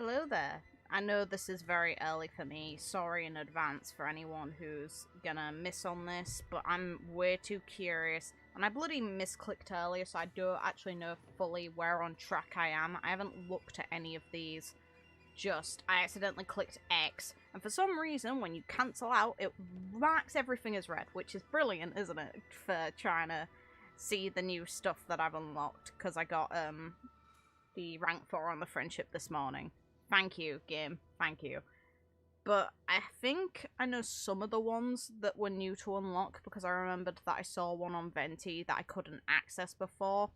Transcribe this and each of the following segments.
hello there. I know this is very early for me. Sorry in advance for anyone who's gonna miss on this, but I'm way too curious. And I bloody misclicked earlier, so I don't actually know fully where on track I am. I haven't looked at any of these. Just, I accidentally clicked X. And for some reason, when you cancel out, it marks everything as red, which is brilliant, isn't it? For trying to see the new stuff that I've unlocked. Because I got, the rank 4 on the friendship this morning. Thank you, game. Thank you. But I think I know some of the ones that were new to unlock because I remembered that I saw one on Venti that I couldn't access before.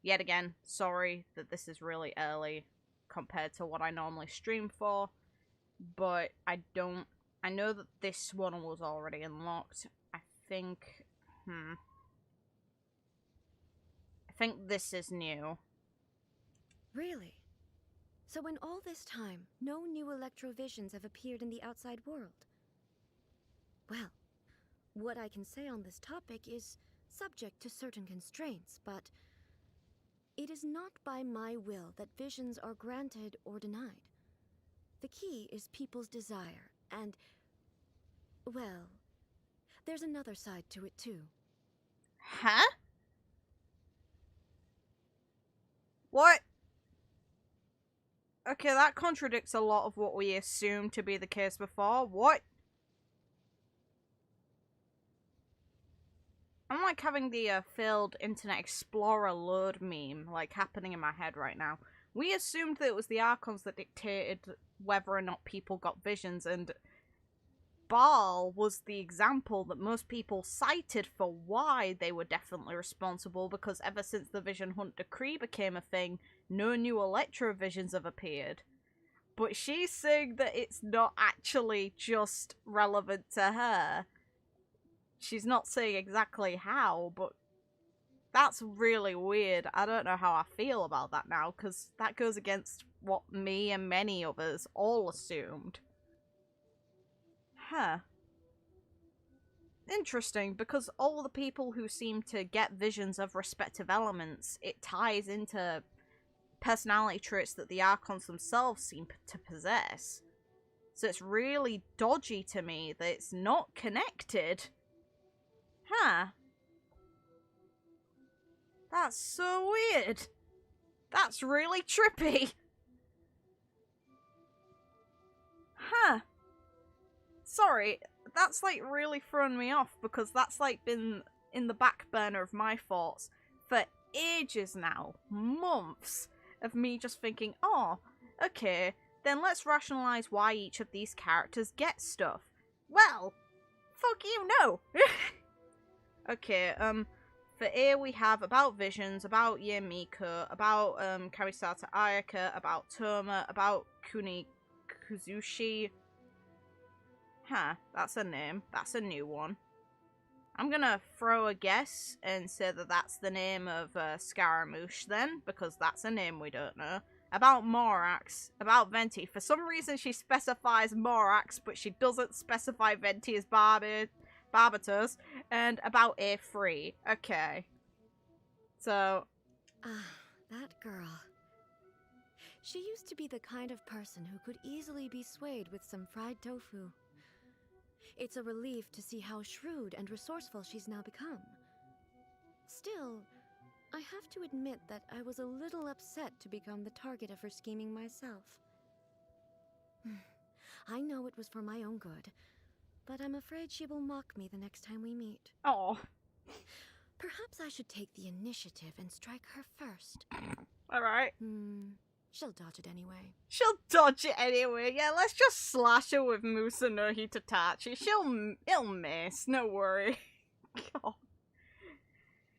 Yet again, sorry that this is really early compared to what I normally stream for. But I know that this one was already unlocked. I think this is new. Really? So in all this time, no new Electro visions have appeared in the outside world? Well, what I can say on this topic is subject to certain constraints, but it is not by my will that visions are granted or denied. The key is people's desire, and, well, there's another side to it too. Huh? What? Okay, that contradicts a lot of what we assumed to be the case before. What? I'm like having the failed Internet Explorer load meme like happening in my head right now. We assumed that it was the Archons that dictated whether or not people got visions, and Baal was the example that most people cited for why they were definitely responsible, because ever since the Vision Hunt Decree became a thing, no new Electro visions have appeared. But she's saying that it's not actually just relevant to her. She's not saying exactly how, but that's really weird. I don't know how I feel about that now, because that goes against what me and many others all assumed. Huh. Interesting, because all the people who seem to get visions of respective elements, it ties into personality traits that the Archons themselves seem to possess. So it's really dodgy to me that it's not connected. Huh. That's so weird. That's really trippy. Huh. Sorry, that's like really thrown me off, because that's like been in the back burner of my thoughts for ages now. Months of me just thinking, oh, okay, then let's rationalize why each of these characters get stuff. Well, fuck you, no. Okay, for A we have about visions, about Yemiko, about Kamisata Ayaka, about Toma, about Kuni Kuzushi. Huh, that's a name. That's a new one. I'm gonna throw a guess and say that that's the name of Scaramouche then, because that's a name we don't know. About Morax, about Venti. For some reason she specifies Morax, but she doesn't specify Venti as Barbatos. And about A3. Okay. So... that girl. She used to be the kind of person who could easily be swayed with some fried tofu. It's a relief to see how shrewd and resourceful she's now become. Still, I have to admit that I was a little upset to become the target of her scheming myself. I know it was for my own good, but I'm afraid she will mock me the next time we meet. Oh. Perhaps I should take the initiative and strike her first. Alright. She'll dodge it anyway. She'll dodge it anyway. Yeah, let's just slash her with Musa no Hitatachi. It'll miss, no worry. God.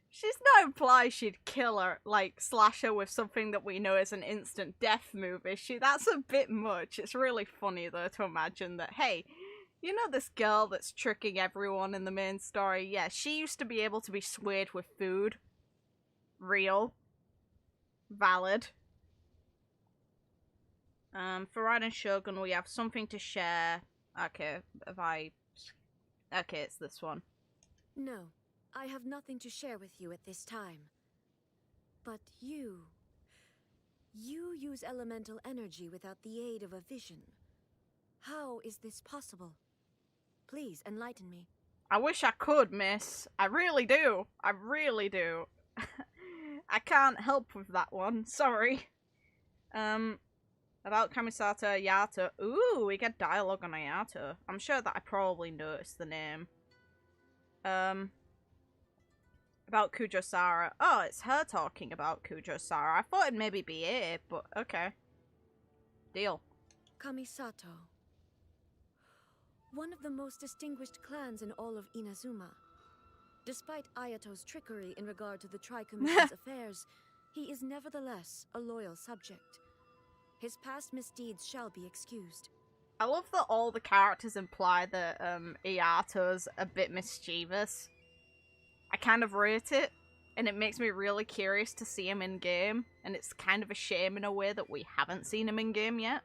She's not implied she'd kill her, like, slash her with something that we know is an instant death move, is she? That's a bit much. It's really funny, though, to imagine that, hey, you know this girl that's tricking everyone in the main story? Yeah, she used to be able to be swayed with food. Real. Valid. For Raiden Shogun, we have something to share. Okay, okay, it's this one. No, I have nothing to share with you at this time. But you You use elemental energy without the aid of a vision. How is this possible? Please enlighten me. I wish I could, miss. I really do. I really do. I can't help with that one. Sorry. About Kamisato Ayato. Ooh, we get dialogue on Ayato. I'm sure that I probably noticed the name. About Kujo-Sara. Oh, it's her talking about Kujo-Sara. I thought it'd maybe be it, but okay. Deal. Kamisato. One of the most distinguished clans in all of Inazuma. Despite Ayato's trickery in regard to the Tri-Commission's affairs, he is nevertheless a loyal subject. His past misdeeds shall be excused. I love that all the characters imply that Ayato's a bit mischievous. I kind of rate it, and it makes me really curious to see him in-game, and it's kind of a shame in a way that we haven't seen him in-game yet.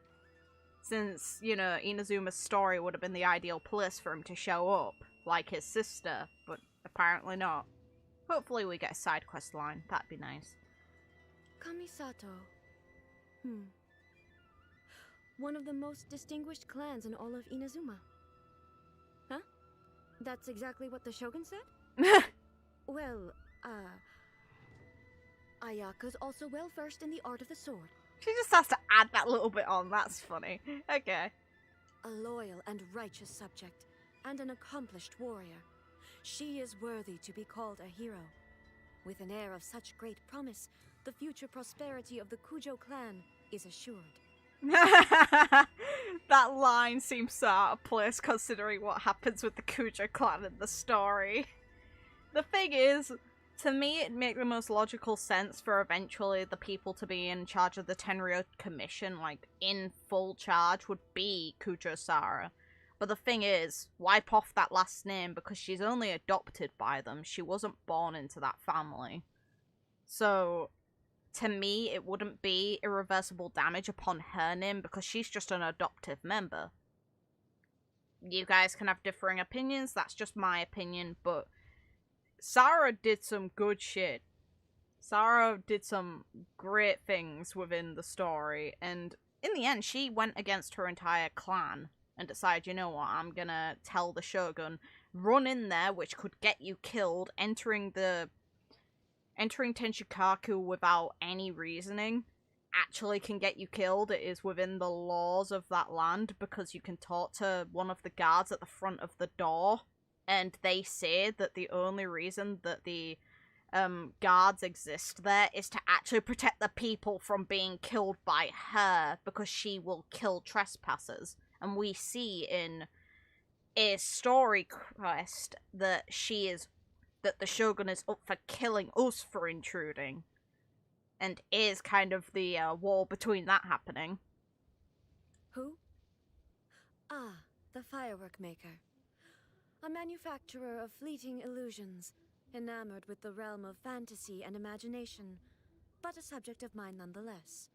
Since, you know, Inazuma's story would have been the ideal place for him to show up, like his sister, but apparently not. Hopefully we get a side quest line, that'd be nice. Kamisato. One of the most distinguished clans in all of Inazuma. Huh? That's exactly what the Shogun said? Well, Ayaka's also well versed in the art of the sword. She just has to add that little bit on, that's funny. Okay. A loyal and righteous subject, and an accomplished warrior. She is worthy to be called a hero. With an air of such great promise, the future prosperity of the Kujo clan is assured. That line seems so out of place considering what happens with the Kujo clan in the story. The thing is, to me it makes the most logical sense for eventually the people to be in charge of the Tenryou Commission, like in full charge, would be Kujo-Sara. But the thing is, wipe off that last name because she's only adopted by them. She wasn't born into that family. So, to me, it wouldn't be irreversible damage upon her name because she's just an adoptive member. You guys can have differing opinions, that's just my opinion, but Sarah did some good shit. Sarah did some great things within the story, and in the end, she went against her entire clan and decided, you know what, I'm gonna tell the Shogun, run in there, which could get you killed, entering Tenshikaku without any reasoning actually can get you killed. It is within the laws of that land because you can talk to one of the guards at the front of the door, and they say that the only reason that the guards exist there is to actually protect the people from being killed by her because she will kill trespassers. And we see in a story quest that that the Shogun is up for killing us for intruding. And is kind of the wall between that happening. Who? Ah, the firework maker. A manufacturer of fleeting illusions, enamored with the realm of fantasy and imagination, but a subject of mine nonetheless.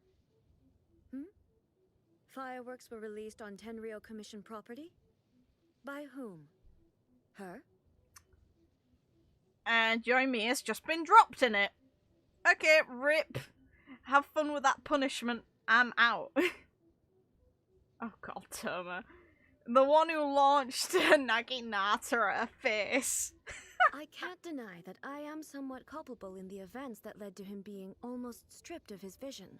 Fireworks were released on Tenryou Commission property? By whom? Her? And Yoimi has just been dropped in it. Okay, rip. Have fun with that punishment. I'm out. Oh god, Toma. The one who launched Naginata at her face. I can't deny that I am somewhat culpable in the events that led to him being almost stripped of his vision.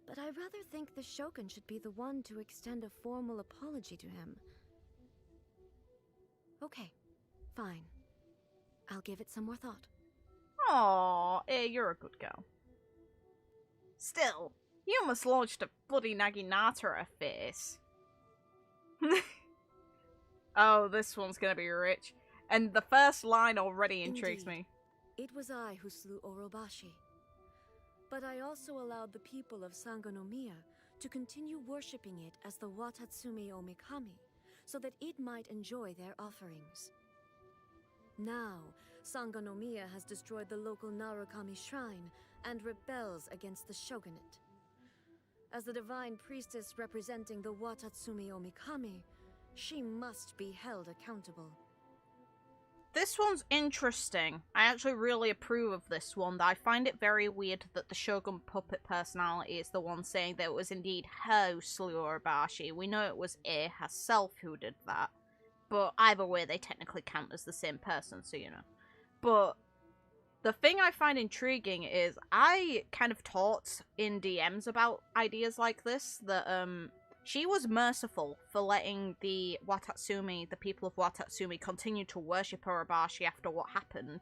But I rather think the Shogun should be the one to extend a formal apology to him. Okay, fine. I'll give it some more thought. Aww, you're a good girl. Still, you almost launched a bloody Naginata at her face. Oh, this one's gonna be rich. And the first line already intrigues me. It was I who slew Orobashi. But I also allowed the people of Sangonomiya to continue worshipping it as the Watatsumi Omikami, so that it might enjoy their offerings. Now, Sangonomiya has destroyed the local Narukami shrine and rebels against the shogunate. As the divine priestess representing the Watatsumi Omikami, she must be held accountable. This one's interesting. I actually really approve of this one. I find it very weird that the Shogun puppet personality is the one saying that it was indeed her who slew Urabashi. We know it was A herself who did that. But either way, they technically count as the same person, so you know. But the thing I find intriguing is I kind of talked in DMs about ideas like this, that she was merciful for letting the Watatsumi, the people of Watatsumi, continue to worship Urabashi after what happened.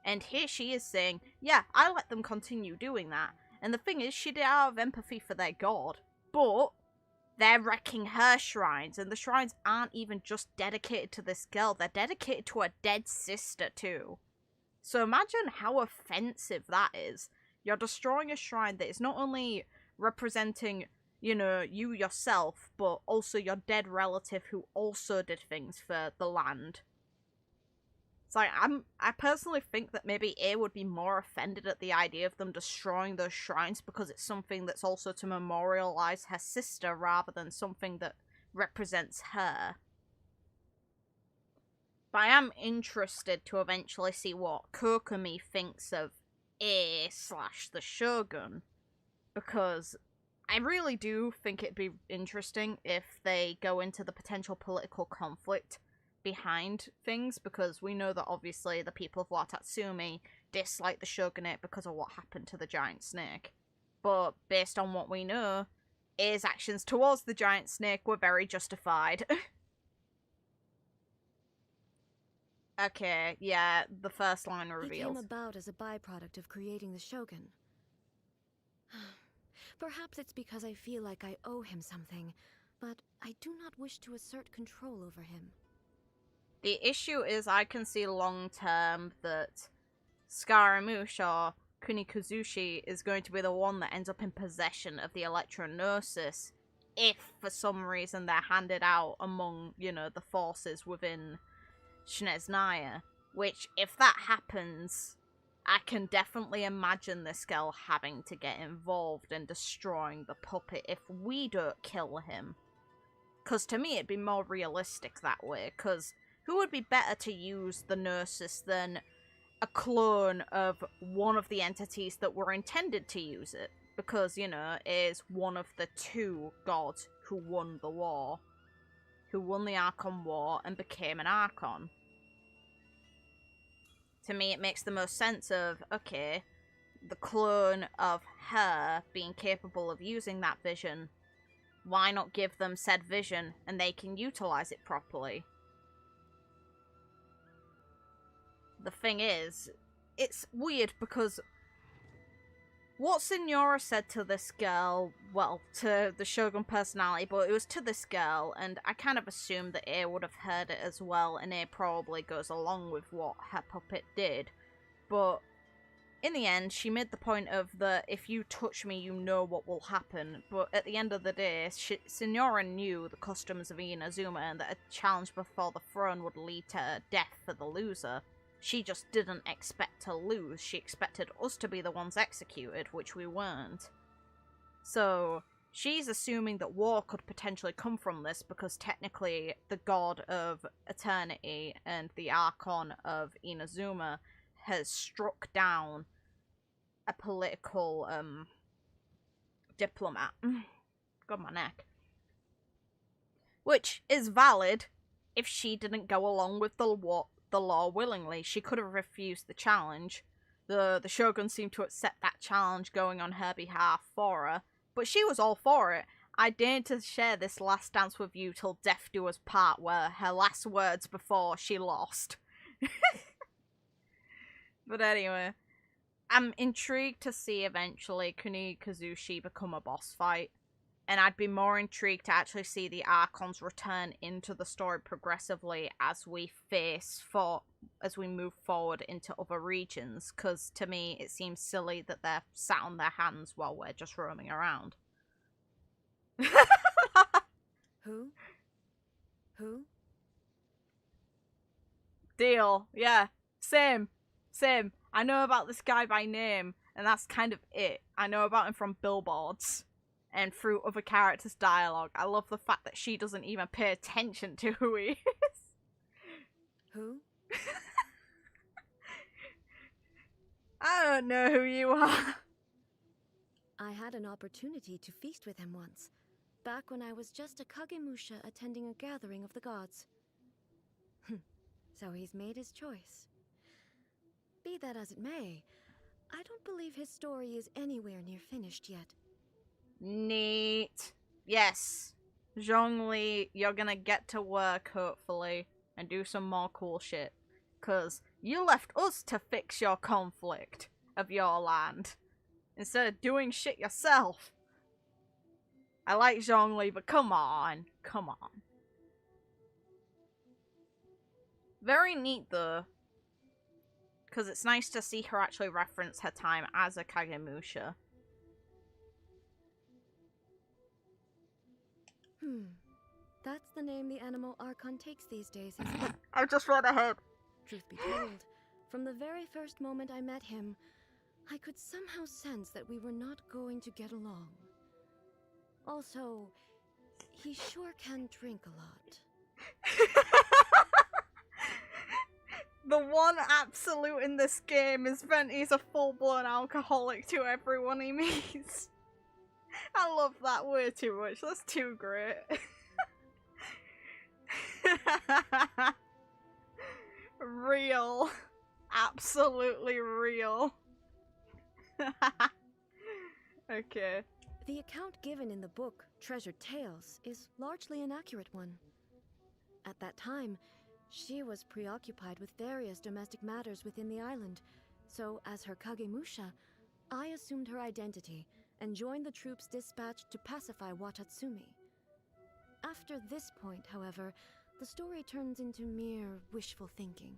And here she is saying, yeah, I let them continue doing that. And the thing is, she did it out of empathy for their god. But they're wrecking her shrines, and the shrines aren't even just dedicated to this girl, they're dedicated to her dead sister too. So imagine how offensive that is. You're destroying a shrine that is not only representing, you know, you yourself, but also your dead relative who also did things for the land. It's like, I personally think that maybe A would be more offended at the idea of them destroying those shrines because it's something that's also to memorialize her sister rather than something that represents her. But I am interested to eventually see what Kokomi thinks of A/the Shogun, because I really do think it'd be interesting if they go into the potential political conflict behind things, because we know that obviously the people of Watatsumi dislike the shogunate because of what happened to the giant snake. But based on what we know, A's actions towards the giant snake were very justified. Okay, yeah, the first line revealed. He came about as a byproduct of creating the Shogun. Perhaps it's because I feel like I owe him something, but I do not wish to assert control over him. The issue is I can see long term that Scaramouche or Kunikuzushi is going to be the one that ends up in possession of the Electro-Gnosis if for some reason they're handed out among, you know, the forces within Snezhnaya, which, if that happens, I can definitely imagine this girl having to get involved in destroying the puppet if we don't kill him. Because to me, it'd be more realistic that way, because who would be better to use the Gnosis than a clone of one of the entities that were intended to use it? Because, you know, it is one of the two gods who won the war. Who won the Archon War and became an Archon. To me, it makes the most sense of, okay, the clone of her being capable of using that vision. Why not give them said vision and they can utilize it properly? The thing is, it's weird because what Signora said to this girl, well, to the Shogun personality, but it was to this girl, and I kind of assumed that A would have heard it as well, and A probably goes along with what her puppet did. But in the end, she made the point of that if you touch me, you know what will happen. But at the end of the day, Signora knew the customs of Inazuma and that a challenge before the throne would lead to death for the loser. She just didn't expect to lose. She expected us to be the ones executed, which we weren't. So she's assuming that war could potentially come from this because technically the god of eternity and the Archon of Inazuma has struck down a political diplomat. Got my neck. Which is valid if she didn't go along with the law willingly. She could have refused the challenge. The Shogun seemed to accept that challenge going on her behalf for her, but she was all for it. I dared to share this last dance with you till death do us part, were her last words before she lost. But anyway, I'm intrigued to see eventually Kunikuzushi become a boss fight. And I'd be more intrigued to actually see the Archons return into the story progressively as we move forward into other regions. Because to me, it seems silly that they're sat on their hands while we're just roaming around. Who? Deal. Yeah. Same. I know about this guy by name, and that's kind of it. I know about him from billboards. And through other characters' dialogue. I love the fact that she doesn't even pay attention to who he is. Who? don't know who you are. I had an opportunity to feast with him once, back when I was just a Kagemusha attending a gathering of the gods. So he's made his choice. Be that as it may, I don't believe his story is anywhere near finished yet. Neat. Yes. Zhongli, you're gonna get to work, hopefully, and do some more cool shit. 'Cause you left us to fix your conflict of your land, instead of doing shit yourself. I like Zhongli, but come on. Come on. Very neat, though. Because it's nice to see her actually reference her time as a Kagemusha. That's the name the animal Archon takes these days, isn't it? I just read ahead. Truth be told, from the very first moment I met him, I could somehow sense that we were not going to get along. Also, he sure can drink a lot. The one absolute in this game is Venti's a full-blown alcoholic to everyone he meets. I love that way too much. That's too great. Real. Absolutely real. Okay. The account given in the book, Treasured Tales, is largely an accurate one. At that time, she was preoccupied with various domestic matters within the island, so as her Kagemusha, I assumed her identity and joined the troops dispatched to pacify Watatsumi. After this point, however, the story turns into mere wishful thinking.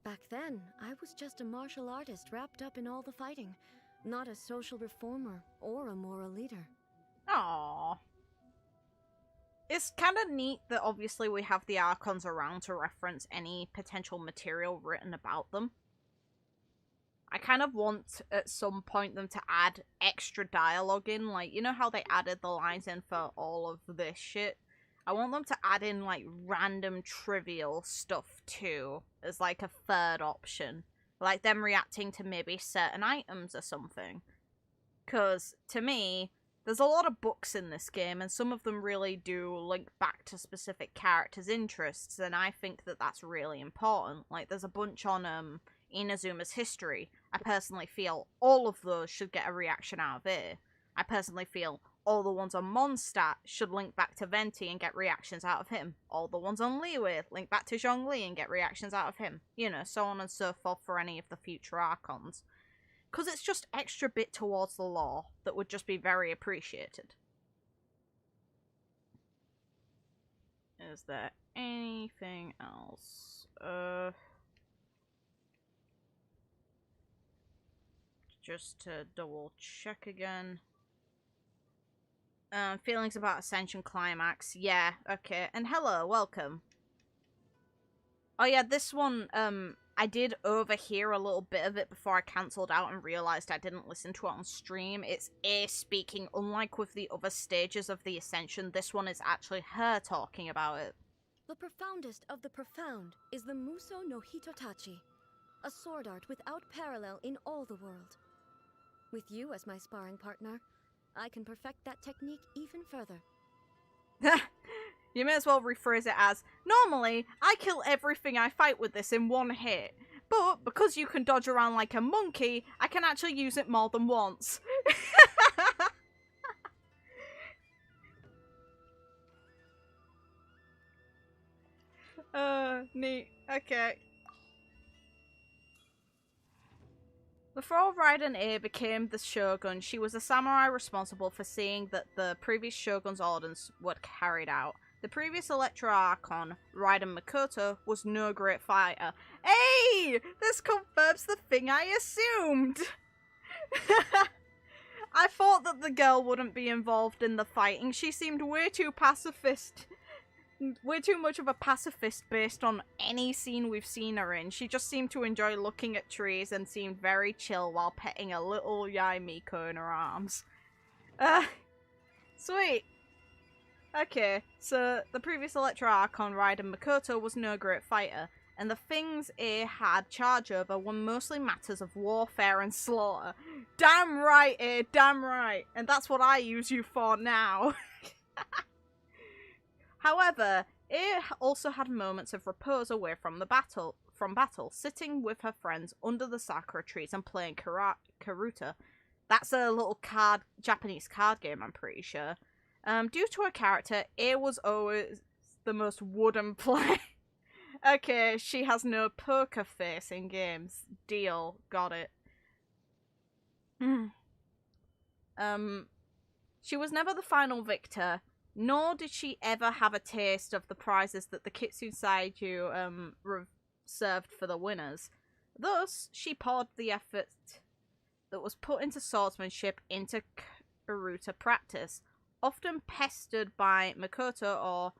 Back then, I was just a martial artist wrapped up in all the fighting, not a social reformer or a moral leader. Aww. It's kind of neat that obviously we have the Archons around to reference any potential material written about them. I kind of want at some point them to add extra dialogue in, like, you know how they added the lines in for all of this shit? I want them to add in, like, random trivial stuff too, as like a third option. Like them reacting to maybe certain items or something. Because, to me, there's a lot of books in this game, and some of them really do link back to specific characters' interests, and I think that that's really important. Like, there's a bunch on Inazuma's history. I personally feel all of those should get a reaction out of it. I personally feel all the ones on Mondstadt should link back to Venti and get reactions out of him. All the ones on Liyue link back to Zhongli and get reactions out of him. You know, so on and so forth for any of the future Archons. Because it's just extra bit towards the lore that would just be very appreciated. Is there anything else? Just to double check again. Feelings about Ascension Climax. Yeah, okay. And hello, welcome. Oh yeah, this one, I did overhear a little bit of it before I cancelled out and realised I didn't listen to it on stream. It's A speaking. Unlike with the other stages of the Ascension, this one is actually her talking about it. The profoundest of the profound is the Muso no Hitotachi, a sword art without parallel in all the world. With you as my sparring partner, I can perfect that technique even further. You may as well rephrase it as, normally, I kill everything I fight with this in one hit, but because you can dodge around like a monkey, I can actually use it more than once. Neat. Okay. Before Raiden A became the Shogun, she was a samurai responsible for seeing that the previous Shogun's orders were carried out. The previous Electro Archon, Raiden Makoto, was no great fighter. Hey! This confirms the thing I assumed! I thought that the girl wouldn't be involved in the fighting. She seemed way too pacifist. Way too much of a pacifist based on any scene we've seen her in. She just seemed to enjoy looking at trees and seemed very chill while petting a little Yai Miko in her arms. Sweet. Okay, so the previous Electro Archon, Raiden Makoto, was no great fighter. and the things A had charge over were mostly matters of warfare and slaughter. Damn right, A, damn right. And that's what I use you for now. However, A also had moments of repose away from battle, sitting with her friends under the sakura trees and playing Karuta. That's a little Japanese card game, I'm pretty sure. Due to her character, A was always the most wooden play. Okay, she has no poker face in games. Deal. Got it. She was never the final victor, nor did she ever have a taste of the prizes that the Kitsune Saiju served for the winners. Thus, she poured the effort that was put into swordsmanship into Karuta practice, often pestered by Makoto or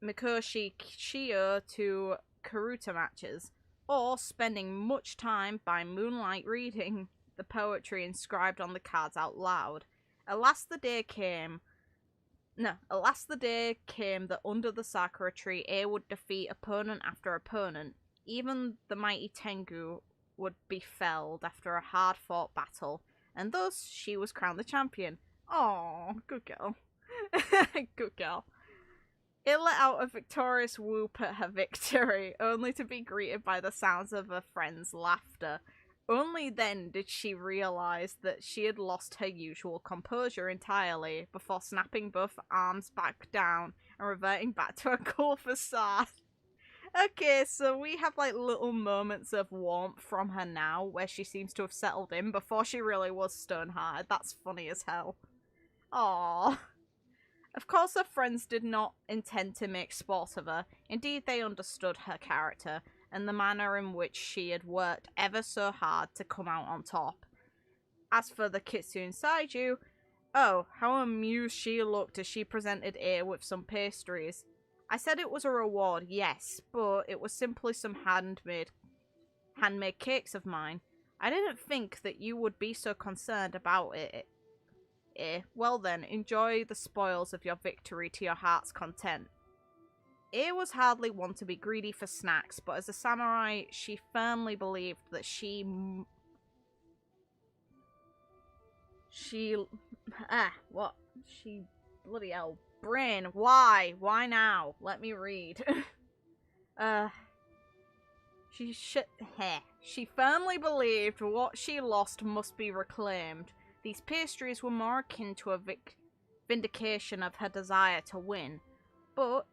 Mikoshi Kishio to Karuta matches, or spending much time by moonlight reading the poetry inscribed on the cards out loud. Alas the day came that under the Sakura tree A would defeat opponent after opponent. Even the mighty Tengu would be felled after a hard-fought battle, and thus she was crowned the champion. Oh, good girl. Good girl. It let out a victorious whoop at her victory, only to be greeted by the sounds of her friends' laughter. Only then did she realise that she had lost her usual composure entirely, before snapping both arms back down and reverting back to a cool facade. Okay, so we have like little moments of warmth from her now, where she seems to have settled in before she really was stone-hearted. That's funny as hell. Aww. Of course her friends did not intend to make sport of her. Indeed, they understood her character, and the manner in which she had worked ever so hard to come out on top. As for the Kitsune Saiju, oh, how amused she looked as she presented A with some pastries. I said it was a reward, yes, but it was simply some handmade cakes of mine. I didn't think that you would be so concerned about it. Well then, enjoy the spoils of your victory to your heart's content. A was hardly one to be greedy for snacks, but as a samurai, she firmly believed that she bloody hell. Brain, why? Why now? Let me read. She firmly believed what she lost must be reclaimed. These pastries were more akin to a vindication of her desire to win. But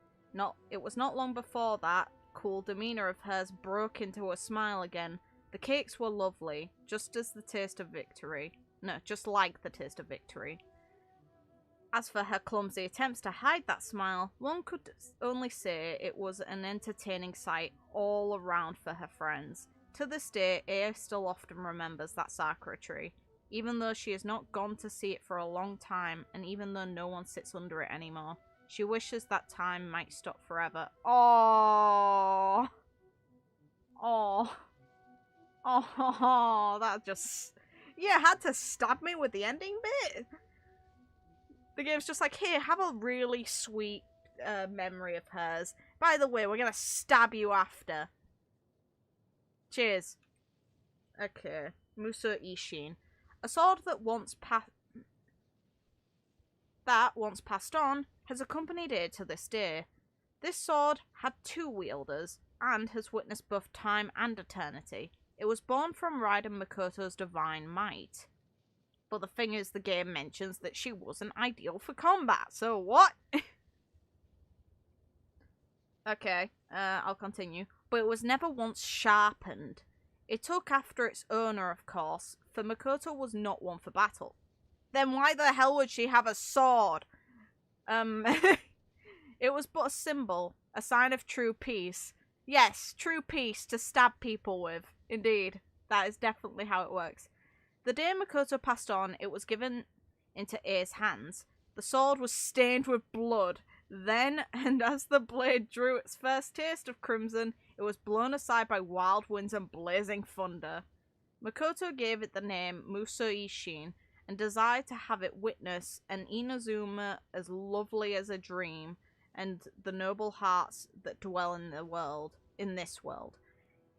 it was not long before that cool demeanour of hers broke into a smile again. The cakes were lovely, just like the taste of victory. As for her clumsy attempts to hide that smile, one could only say it was an entertaining sight all around for her friends. To this day, A still often remembers that sakura tree, even though she has not gone to see it for a long time, and even though no one sits under it anymore. She wishes that time might stop forever. Oh, that just... Yeah, had to stab me with the ending bit. The game's just like, here, have a really sweet memory of hers. By the way, we're gonna stab you after. Cheers. Okay. Muso Ishin. A sword that once passed on has accompanied it to this day. This sword had two wielders, and has witnessed both time and eternity. It was born from Raiden Makoto's divine might. But the thing is, the game mentions that she wasn't ideal for combat, so what? Okay, I'll continue. But it was never once sharpened. It took after its owner, of course, for Makoto was not one for battle. Then why the hell would she have a sword? It was but a symbol, a sign of true peace. Yes, true peace to stab people with. Indeed, that is definitely how it works. The day Makoto passed on, it was given into A's hands. The sword was stained with blood. Then, and as the blade drew its first taste of crimson, it was blown aside by wild winds and blazing thunder. Makoto gave it the name Muso Ishin, and desired to have it witness an Inazuma as lovely as a dream, and the noble hearts that dwell in the world. in this world.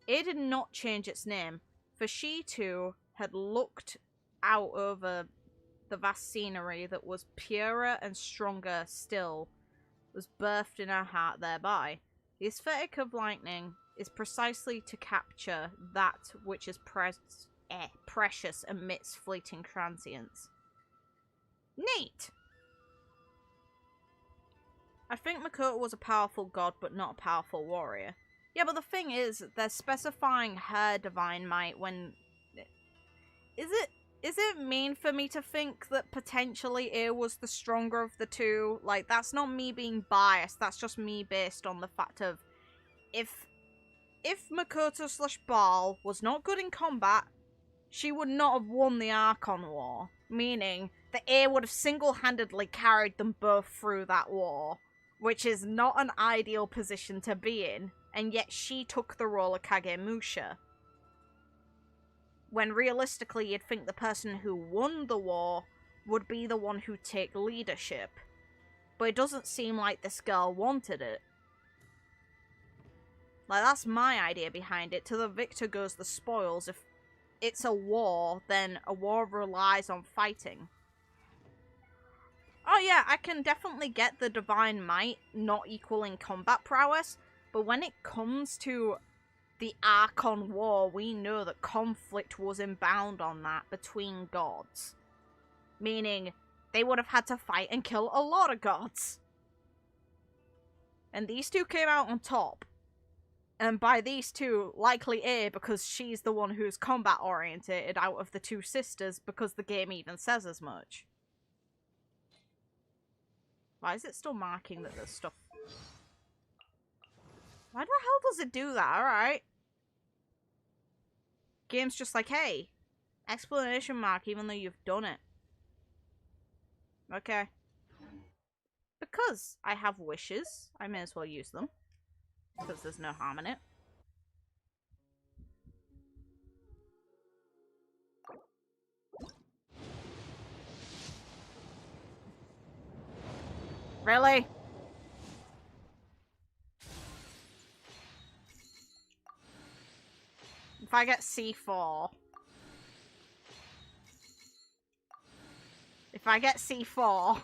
It did not change its name, for she too had looked out over the vast scenery that was purer and stronger still, was birthed in her heart thereby. The aesthetic of lightning is precisely to capture that which is precious amidst fleeting transience. Neat! I think Makoto was a powerful god, but not a powerful warrior. Yeah, but the thing is, they're specifying her divine might when... Is it mean for me to think that potentially Eir was the stronger of the two? Like, that's not me being biased, that's just me based on the fact of... If Makoto / Baal was not good in combat, she would not have won the Archon War. Meaning, that Eir would have single-handedly carried them both through that war. Which is not an ideal position to be in, and yet she took the role of Kagemusha. When realistically you'd think the person who won the war would be the one who'd take leadership. But it doesn't seem like this girl wanted it. Like, that's my idea behind it. To the victor goes the spoils. If it's a war, then a war relies on fighting. Oh yeah, I can definitely get the divine might not equaling combat prowess, but when it comes to the Archon War, we know that conflict was inbound on that between gods. Meaning, they would have had to fight and kill a lot of gods. And these two came out on top. And by these two, likely Eir, because she's the one who's combat oriented out of the two sisters, because the game even says as much. Why is it still marking that there's stuff? Why the hell does it do that? Alright. Game's just like, hey, explanation mark even though you've done it. Okay. Because I have wishes, I may as well use them. Because there's no harm in it. Really? If I get C4... If I get C4...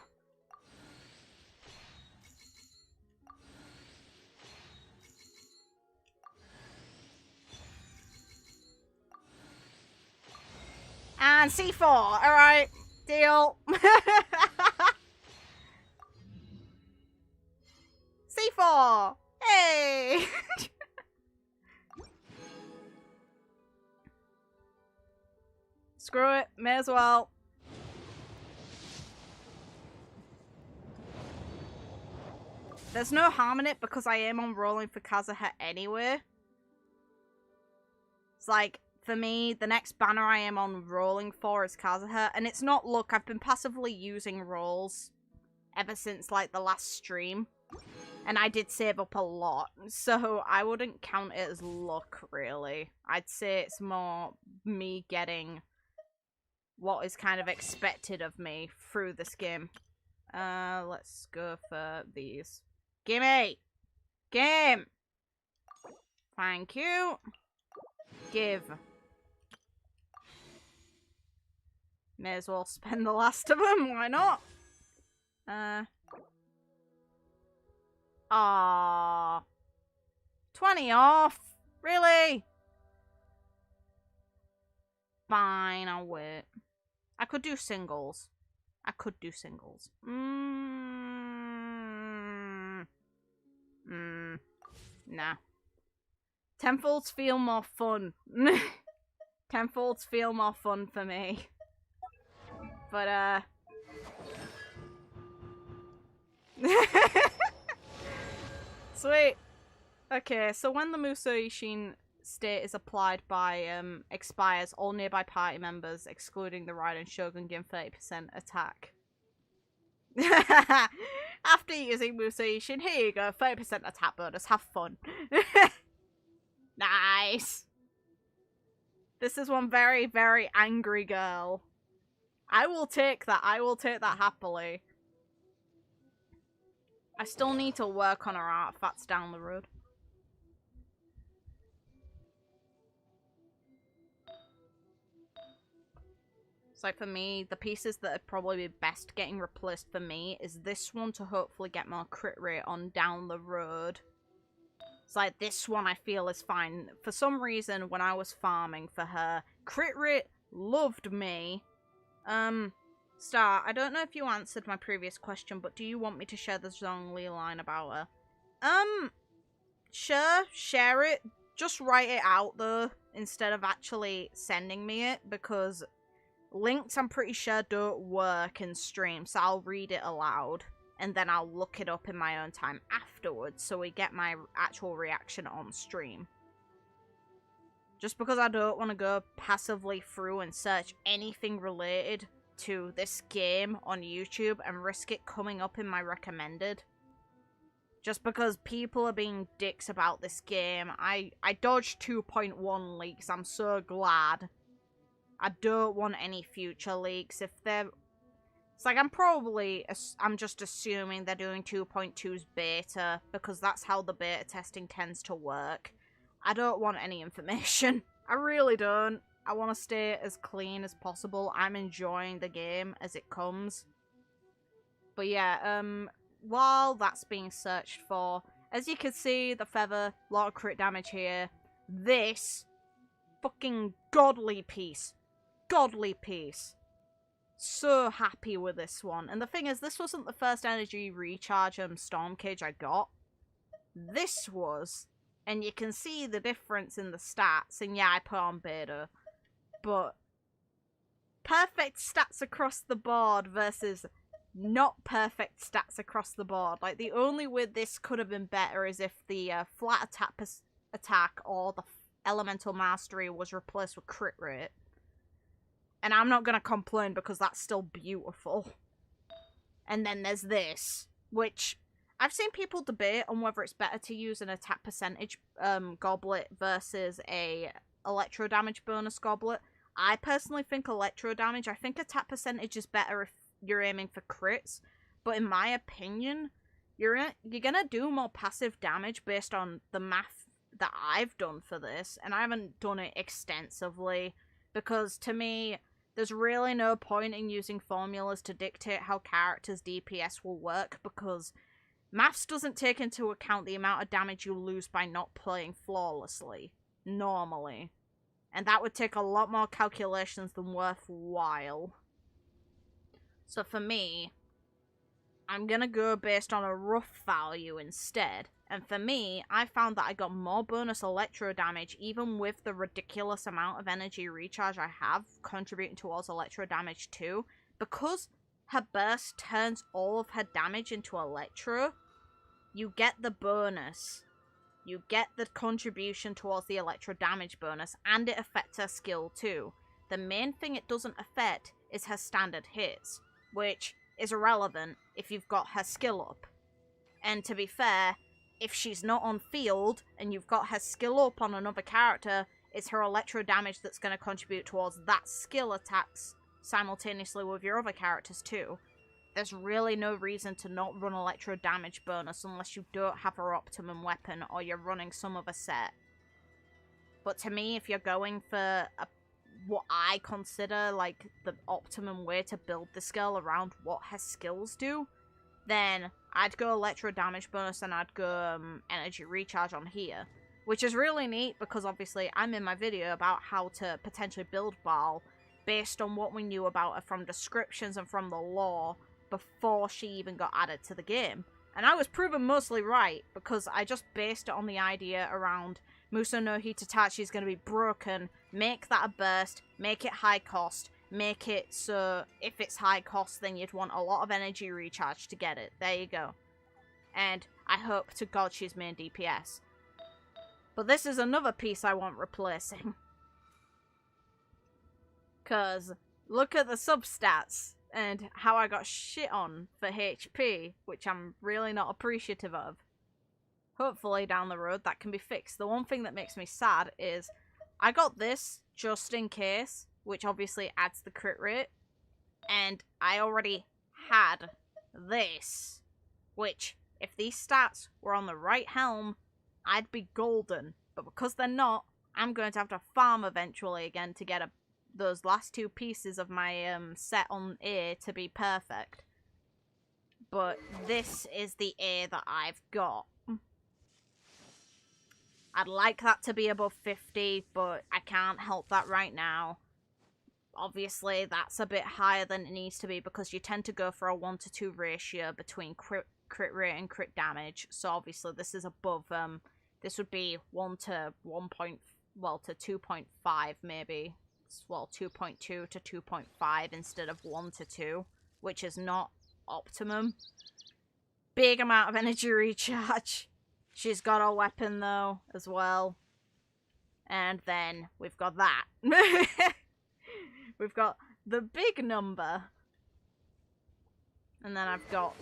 And C4! Alright. Deal. C4! Hey! Screw it. May as well. There's no harm in it because I am on rolling for Kazuha anyway. It's like, for me, the next banner I am on rolling for is Kazuha. And it's not luck. I've been passively using rolls ever since, like, the last stream. And I did save up a lot. So I wouldn't count it as luck, really. I'd say it's more me getting what is kind of expected of me through this game. Let's go for these. Gimme! Game! Thank you. Give. May as well spend the last of them, why not? Aww. 20 off? Really? Fine, I'll wait. I could do singles. Nah. Tenfolds feel more fun. Tenfolds feel more fun for me. But, sweet. Okay, so when the Muso Ishin state is applied by, expires, all nearby party members, excluding the Raiden Shogun, gain 30% attack. After using Muso Ishin, here you go, 30% attack bonus, have fun. Nice. This is one very, very angry girl. I will take that happily. I still need to work on her artifacts down the road. So for me, the pieces that are probably best getting replaced for me is this one to hopefully get more crit rate on down the road. It's like this one I feel is fine. For some reason, when I was farming for her, crit rate loved me. Star, I don't know if you answered my previous question, but do you want me to share the Zhongli line about her? Sure, share it. Just write it out though, instead of actually sending me it, because links I'm pretty sure don't work in stream, so I'll read it aloud. And then I'll look it up in my own time afterwards, so we get my actual reaction on stream. Just because I don't want to go passively through and search anything related to this game on YouTube and risk it coming up in my recommended. Just because people are being dicks about this game. I dodged 2.1 leaks, I'm so glad. I don't want any future leaks. If they're... It's like, I'm just assuming they're doing 2.2's beta, because that's how the beta testing tends to work. I don't want any information. I really don't. I want to stay as clean as possible. I'm enjoying the game as it comes. But yeah, while that's being searched for, as you can see, the feather, a lot of crit damage here. This fucking godly piece. Godly piece. So happy with this one. And the thing is, this wasn't the first energy recharge Storm Cage I got. This was. And you can see the difference in the stats. And yeah, I put on beta. But perfect stats across the board versus not perfect stats across the board. Like, the only way this could have been better is if the flat attack or the elemental mastery was replaced with crit rate. And I'm not going to complain because that's still beautiful. And then there's this, which I've seen people debate on whether it's better to use an attack percentage goblet versus a electro damage bonus goblet. I personally think electro damage. I think attack percentage is better if you're aiming for crits. But in my opinion, you're going to do more passive damage based on the math that I've done for this. And I haven't done it extensively because to me, there's really no point in using formulas to dictate how characters' DPS will work because maths doesn't take into account the amount of damage you lose by not playing flawlessly, normally. And that would take a lot more calculations than worthwhile. So for me, I'm gonna go based on a rough value instead. And for me, I found that I got more bonus electro damage even with the ridiculous amount of energy recharge I have contributing towards electro damage too. Because her burst turns all of her damage into electro, you get the bonus. You get the contribution towards the electro damage bonus, and it affects her skill too. The main thing it doesn't affect is her standard hits, which is irrelevant if you've got her skill up. And to be fair, if she's not on field and you've got her skill up on another character, it's her electro damage that's going to contribute towards that skill attacks simultaneously with your other characters too. There's really no reason to not run electro damage bonus unless you don't have her optimum weapon or you're running some other set. But to me, if you're going for what I consider like the optimum way to build this girl around what her skills do, then I'd go electro damage bonus and I'd go energy recharge on here. Which is really neat because obviously I'm in my video about how to potentially build Baal based on what we knew about her from descriptions and from the lore before she even got added to the game. And I was proven mostly right because I just based it on the idea around Muso no Hitatachi is going to be broken, make that a burst, make it high cost, make it so if it's high cost then you'd want a lot of energy recharge to get it. There you go. And I hope to God she's main DPS. But this is another piece I want replacing. Cause look at the substats and how I got shit on for HP, which I'm really not appreciative of. Hopefully down the road that can be fixed. The one thing that makes me sad is I got this just in case, which obviously adds the crit rate, and I already had this, which if these stats were on the right helm, I'd be golden. But because they're not, I'm going to have to farm eventually again to get a those last two pieces of my set on A to be perfect. But this is the A that I've got. I'd like that to be above 50, but I can't help that right now. Obviously, that's a bit higher than it needs to be because you tend to go for a 1-to-2 ratio between crit rate and crit damage. So obviously this is above, this would be 1 to 1 point, well, to 2.5 maybe. Well, 2.2 to 2.5 instead of 1 to 2, which is not optimum. Big amount of energy recharge. She's got a weapon though, as well. And then we've got that. We've got the big number. And then I've got...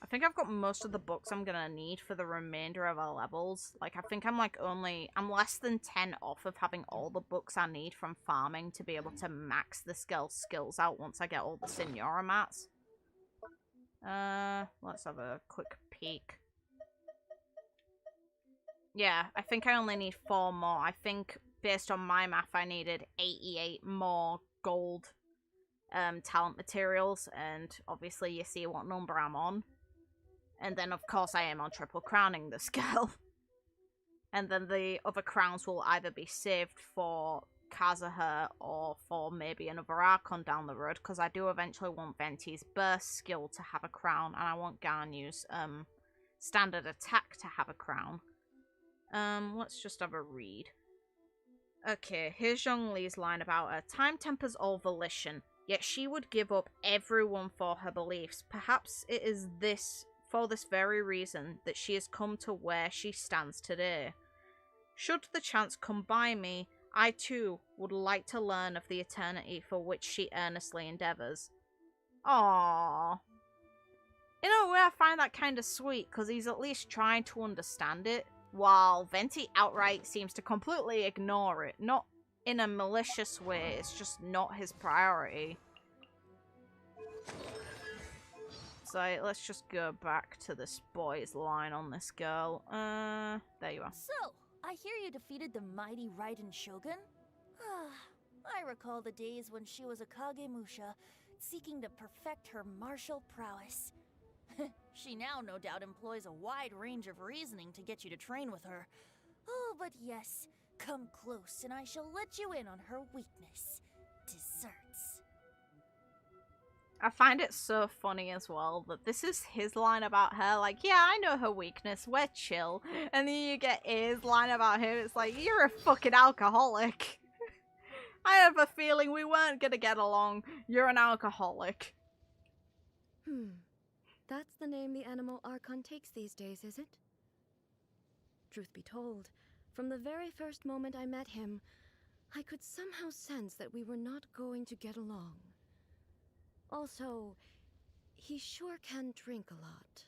I think I've got most of the books I'm gonna need for the remainder of our levels. Like, I think I'm like I'm less than 10 off of having all the books I need from farming to be able to max the skills out once I get all the Signora mats. Let's have a quick peek. Yeah, I think I only need 4 more. I think, based on my math, I needed 88 more gold talent materials, and obviously you see what number I'm on. And then, of course, I am on triple crowning this girl. And then the other crowns will either be saved for Kazuha or for maybe another Archon down the road, because I do eventually want Venti's burst skill to have a crown, and I want Ganyu's standard attack to have a crown. Let's just have a read. Okay, here's Zhongli's line about her. Time tempers all volition, yet she would give up everyone for her beliefs. Perhaps it is for this very reason that she has come to where she stands today. Should the chance come by me, I too would like to learn of the eternity for which she earnestly endeavours. Aww. In a way, I find that kind of sweet, because he's at least trying to understand it, while Venti outright seems to completely ignore it. Not in a malicious way, it's just not his priority. So let's just go back to this boy's line on this girl. There you are. So, I hear you defeated the mighty Raiden Shogun? I recall the days when she was a Kagemusha, seeking to perfect her martial prowess. She now no doubt employs a wide range of reasoning to get you to train with her. Oh, but yes, come close and I shall let you in on her weakness. Desserts. I find it so funny as well that this is his line about her, like, yeah, I know her weakness, we're chill. And then you get his line about him, it's like, you're a fucking alcoholic. I have a feeling we weren't gonna get along. You're an alcoholic. That's the name the animal Archon takes these days, is it? Truth be told, from the very first moment I met him, I could somehow sense that we were not going to get along. Also, he sure can drink a lot.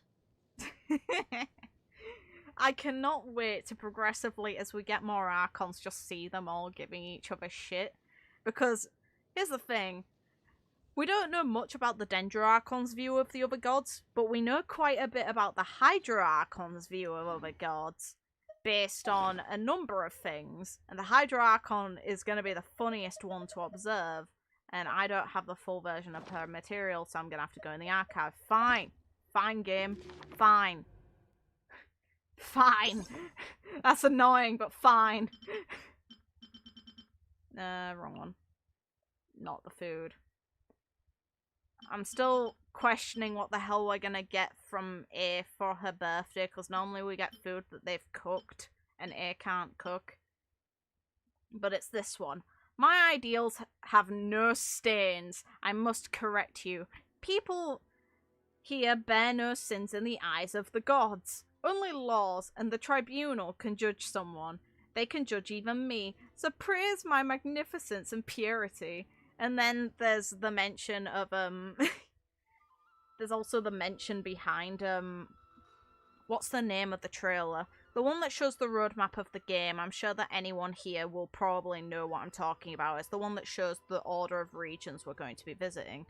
I cannot wait to progressively, as we get more Archons, just see them all giving each other shit. Because, here's the thing. We don't know much about the Dendro Archon's view of the other gods, but we know quite a bit about the Hydra Archon's view of other gods, based on a number of things. And the Hydra Archon is going to be the funniest one to observe, and I don't have the full version of her material, so I'm going to have to go in the archive. Fine. Fine, game. Fine. Fine. That's annoying, but fine. Wrong one. Not the food. I'm still questioning what the hell we're gonna get from A for her birthday, because normally we get food that they've cooked, and A can't cook. But it's this one. My ideals have no stains. I must correct you. People here bear no sins in the eyes of the gods. Only laws and the tribunal can judge someone. They can judge even me. So praise my magnificence and purity. And then there's the mention of, there's also the mention behind, what's the name of the trailer? The one that shows the roadmap of the game. I'm sure that anyone here will probably know what I'm talking about. It's the one that shows the order of regions we're going to be visiting.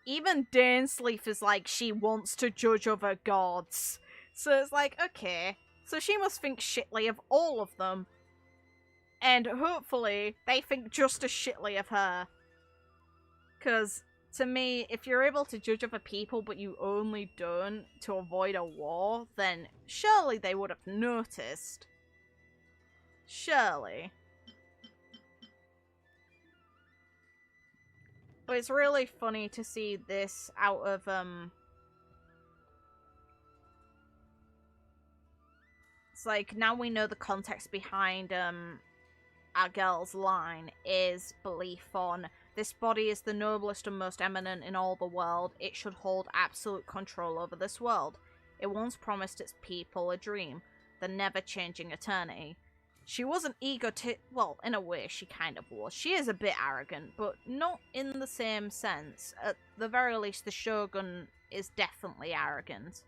Even Dainsleif is like, she wants to judge other gods. So it's like, okay. So she must think shitly of all of them. And hopefully they think just as shitly of her. Because, to me, if you're able to judge other people but you only don't to avoid a war, then surely they would have noticed. Surely. But it's really funny to see this out of, it's like, now we know the context behind, our girl's line is belief on this body is the noblest and most eminent in all the world. It should hold absolute control over this world. It once promised its people a dream, the never-changing eternity. She wasn't well, in a way she kind of was. She is a bit arrogant, but not in the same sense. At the very least, the Shogun is definitely arrogant.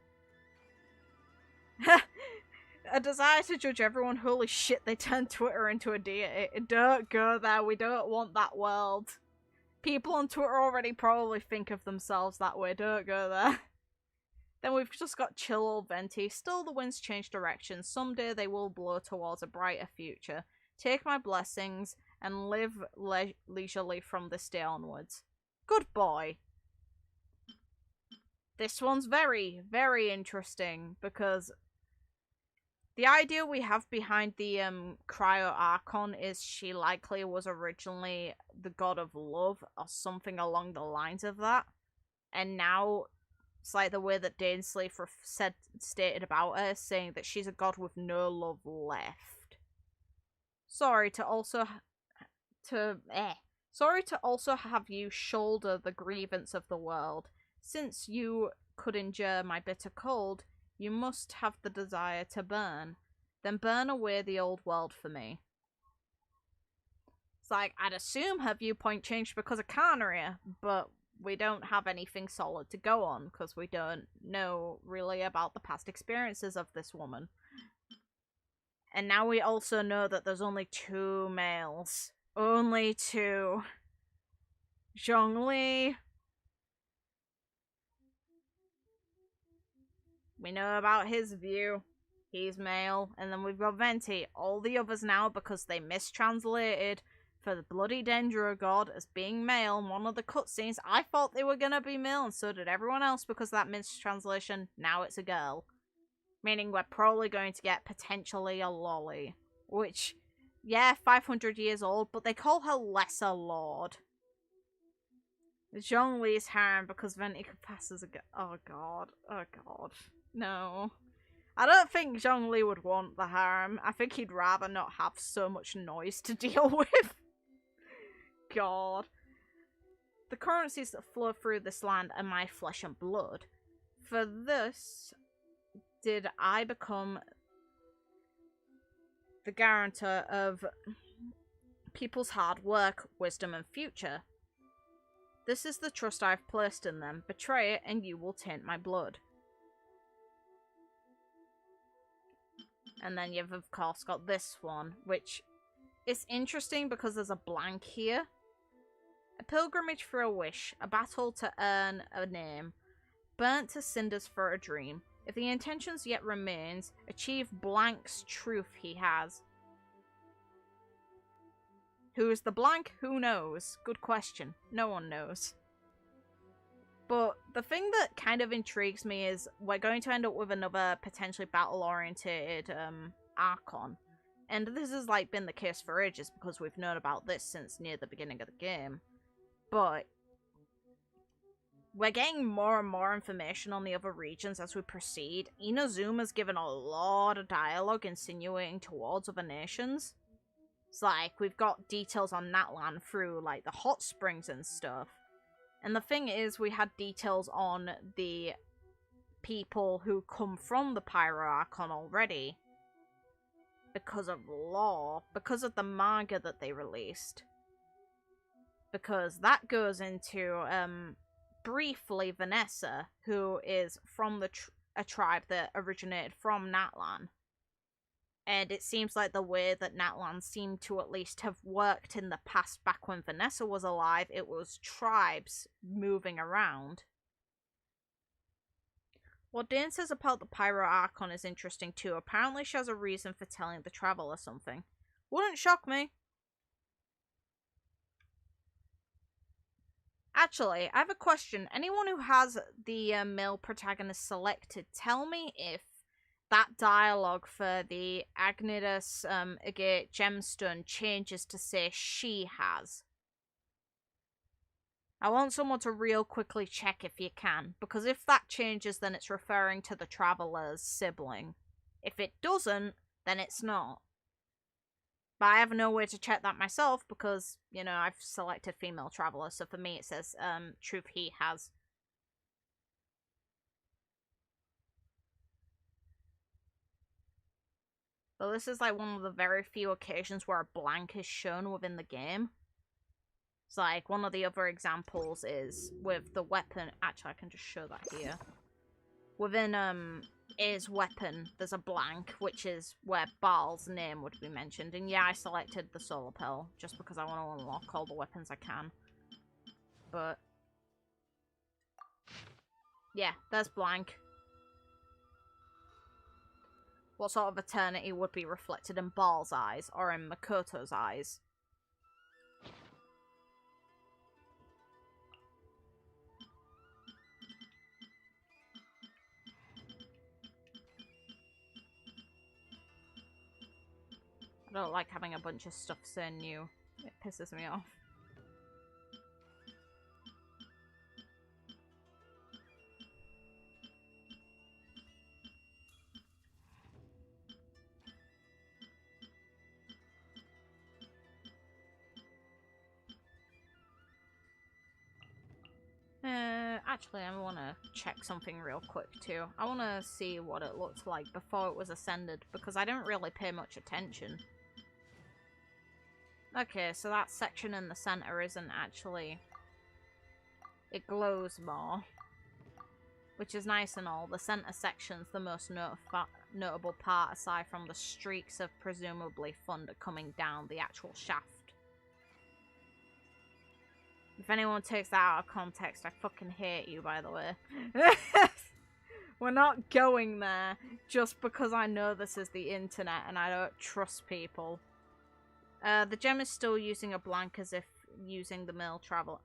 A desire to judge everyone. Holy shit, they turned Twitter into a deity. Don't go there, we don't want that world. People on Twitter already probably think of themselves that way, don't go there. Then we've just got chill old Venti. Still the winds change direction. Someday they will blow towards a brighter future. Take my blessings and live leisurely from this day onwards. Good boy. This one's very, very interesting because the idea we have behind the Cryo Archon is she likely was originally the god of love or something along the lines of that. And now it's like the way that Dainsleif stated about her, saying that she's a god with no love left. Sorry to also have you shoulder the grievance of the world. Since you could endure my bitter cold, you must have the desire to burn. Then burn away the old world for me. It's like, I'd assume her viewpoint changed because of Carnaria, but we don't have anything solid to go on because we don't know really about the past experiences of this woman. And now we also know that there's only 2 males. Only 2. Zhongli. We know about his view. He's male. And then we've got Venti. All the others now, because they mistranslated for the bloody Dendro god as being male in one of the cutscenes. I thought they were gonna be male, and so did everyone else because of that mistranslation. Now it's a girl. Meaning we're probably going to get potentially a lolly. Which, yeah, 500 years old, but they call her Lesser Lord. Zhongli's harem because Venti could pass as a girl. Oh god. Oh god. No. I don't think Zhongli would want the harem. I think he'd rather not have so much noise to deal with. God. The currencies that flow through this land are my flesh and blood. For this did I become the guarantor of people's hard work, wisdom, and future. This is the trust I've placed in them. Betray it and you will taint my blood. And then you've of course got this one, which is interesting because there's a blank here. A pilgrimage for a wish, a battle to earn a name, burnt to cinders for a dream. If the intentions yet remains, achieve blank's truth he has. Who is the blank? Who knows? Good question. No one knows. But the thing that kind of intrigues me is we're going to end up with another potentially battle-oriented Archon. And this has like been the case for ages because we've known about this since near the beginning of the game. But we're getting more and more information on the other regions as we proceed. Inazuma's given a lot of dialogue insinuating towards other nations. It's like, we've got details on Natlan through, like, the hot springs and stuff. And the thing is, we had details on the people who come from the Pyro Archon already. Because of lore. Because of the manga that they released. Because that goes into, briefly, Vanessa, who is from a tribe that originated from Natlan. And it seems like the way that Natlan seemed to at least have worked in the past back when Vanessa was alive, it was tribes moving around. What Dane says about the Pyro Archon is interesting too. Apparently she has a reason for telling the Traveler something. Wouldn't shock me. Actually, I have a question. Anyone who has the male protagonist selected, tell me if that dialogue for the Agnidas Agate gemstone changes to say she has. I want someone to real quickly check if you can, because if that changes, then it's referring to the Traveler's sibling. If it doesn't, then it's not. But I have no way to check that myself because, you know, I've selected female Traveler, so for me it says, truth he has. But this is like one of the very few occasions where a blank is shown within the game. It's like, one of the other examples is with the weapon. Actually, I can just show that here. Within, his weapon, there's a blank, which is where Baal's name would be mentioned. And yeah, I selected the Solar Pearl, just because I want to unlock all the weapons I can. But yeah, there's blank. What sort of eternity would be reflected in Baal's eyes, or in Makoto's eyes? I don't like having a bunch of stuff so new. It pisses me off. Actually, I want to check something real quick too. I want to see what it looked like before it was ascended, because I didn't really pay much attention. Okay, so that section in the center isn't actually... It glows more. Which is nice and all. The center section's the most notable part, aside from the streaks of presumably thunder coming down the actual shaft. If anyone takes that out of context, I fucking hate you, by the way. We're not going there just because I know this is the internet and I don't trust people. The gem is still using a blank as if using the male traveler.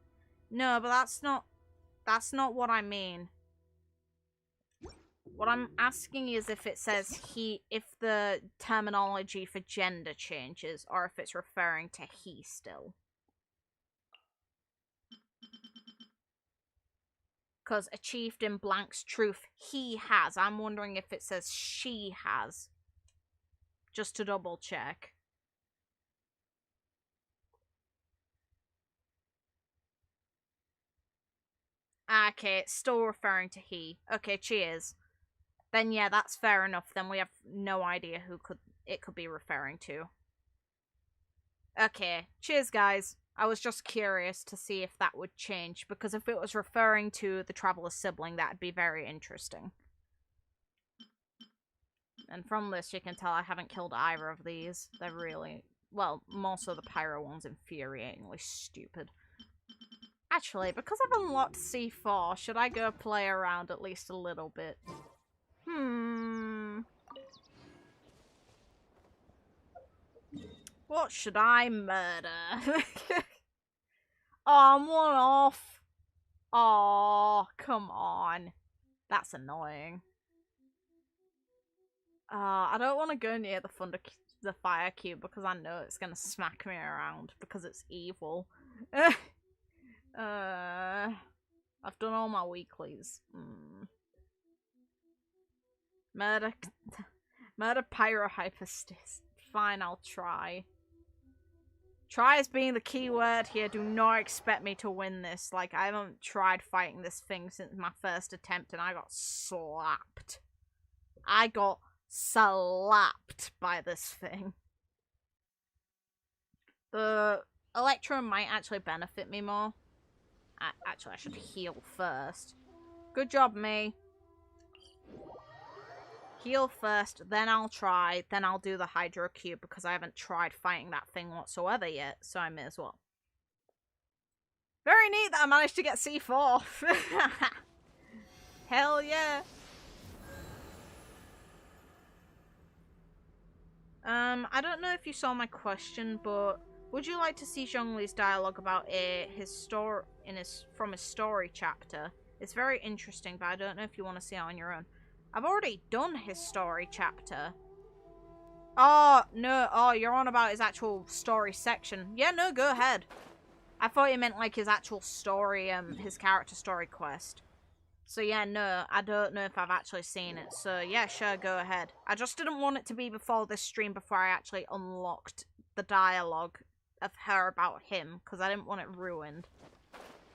No, but that's not what I mean. What I'm asking is if it says he, if the terminology for gender changes, or if it's referring to he still. Because achieved in blank's truth, he has. I'm wondering if it says she has. Just to double check. Okay, it's still referring to he. Okay, cheers. Then yeah, that's fair enough. Then we have no idea who it could be referring to. Okay, cheers guys. I was just curious to see if that would change, because if it was referring to the Traveler's sibling, that'd be very interesting. And from this, you can tell I haven't killed either of these. They're really... Well, more so the Pyro one's infuriatingly stupid. Actually, because I've unlocked C4, should I go play around at least a little bit? What should I murder? Oh, I'm one off. Oh, come on. That's annoying. I don't want to go near the fire cube because I know it's gonna smack me around because it's evil. I've done all my weeklies. Murder pyro hyperstis. Fine, I'll try. Try is being the key word here. Do not expect me to win this. Like, I haven't tried fighting this thing since my first attempt and I got slapped. I got slapped by this thing. The Electro might actually benefit me more. Actually, I should heal first. Good job, me. Heal first, then I'll try, then I'll do the Hydro Cube because I haven't tried fighting that thing whatsoever yet, so I may as well. Very neat that I managed to get C4. Hell yeah. I don't know if you saw my question, but would you like to see Zhongli's dialogue about from his story chapter? It's very interesting, but I don't know if you want to see it on your own. I've already done his story chapter. Oh, no. Oh, you're on about his actual story section. Yeah, no, go ahead. I thought you meant, like, his actual story, his character story quest. So, yeah, no, I don't know if I've actually seen it. So, yeah, sure, go ahead. I just didn't want it to be before this stream, before I actually unlocked the dialogue of her about him, because I didn't want it ruined.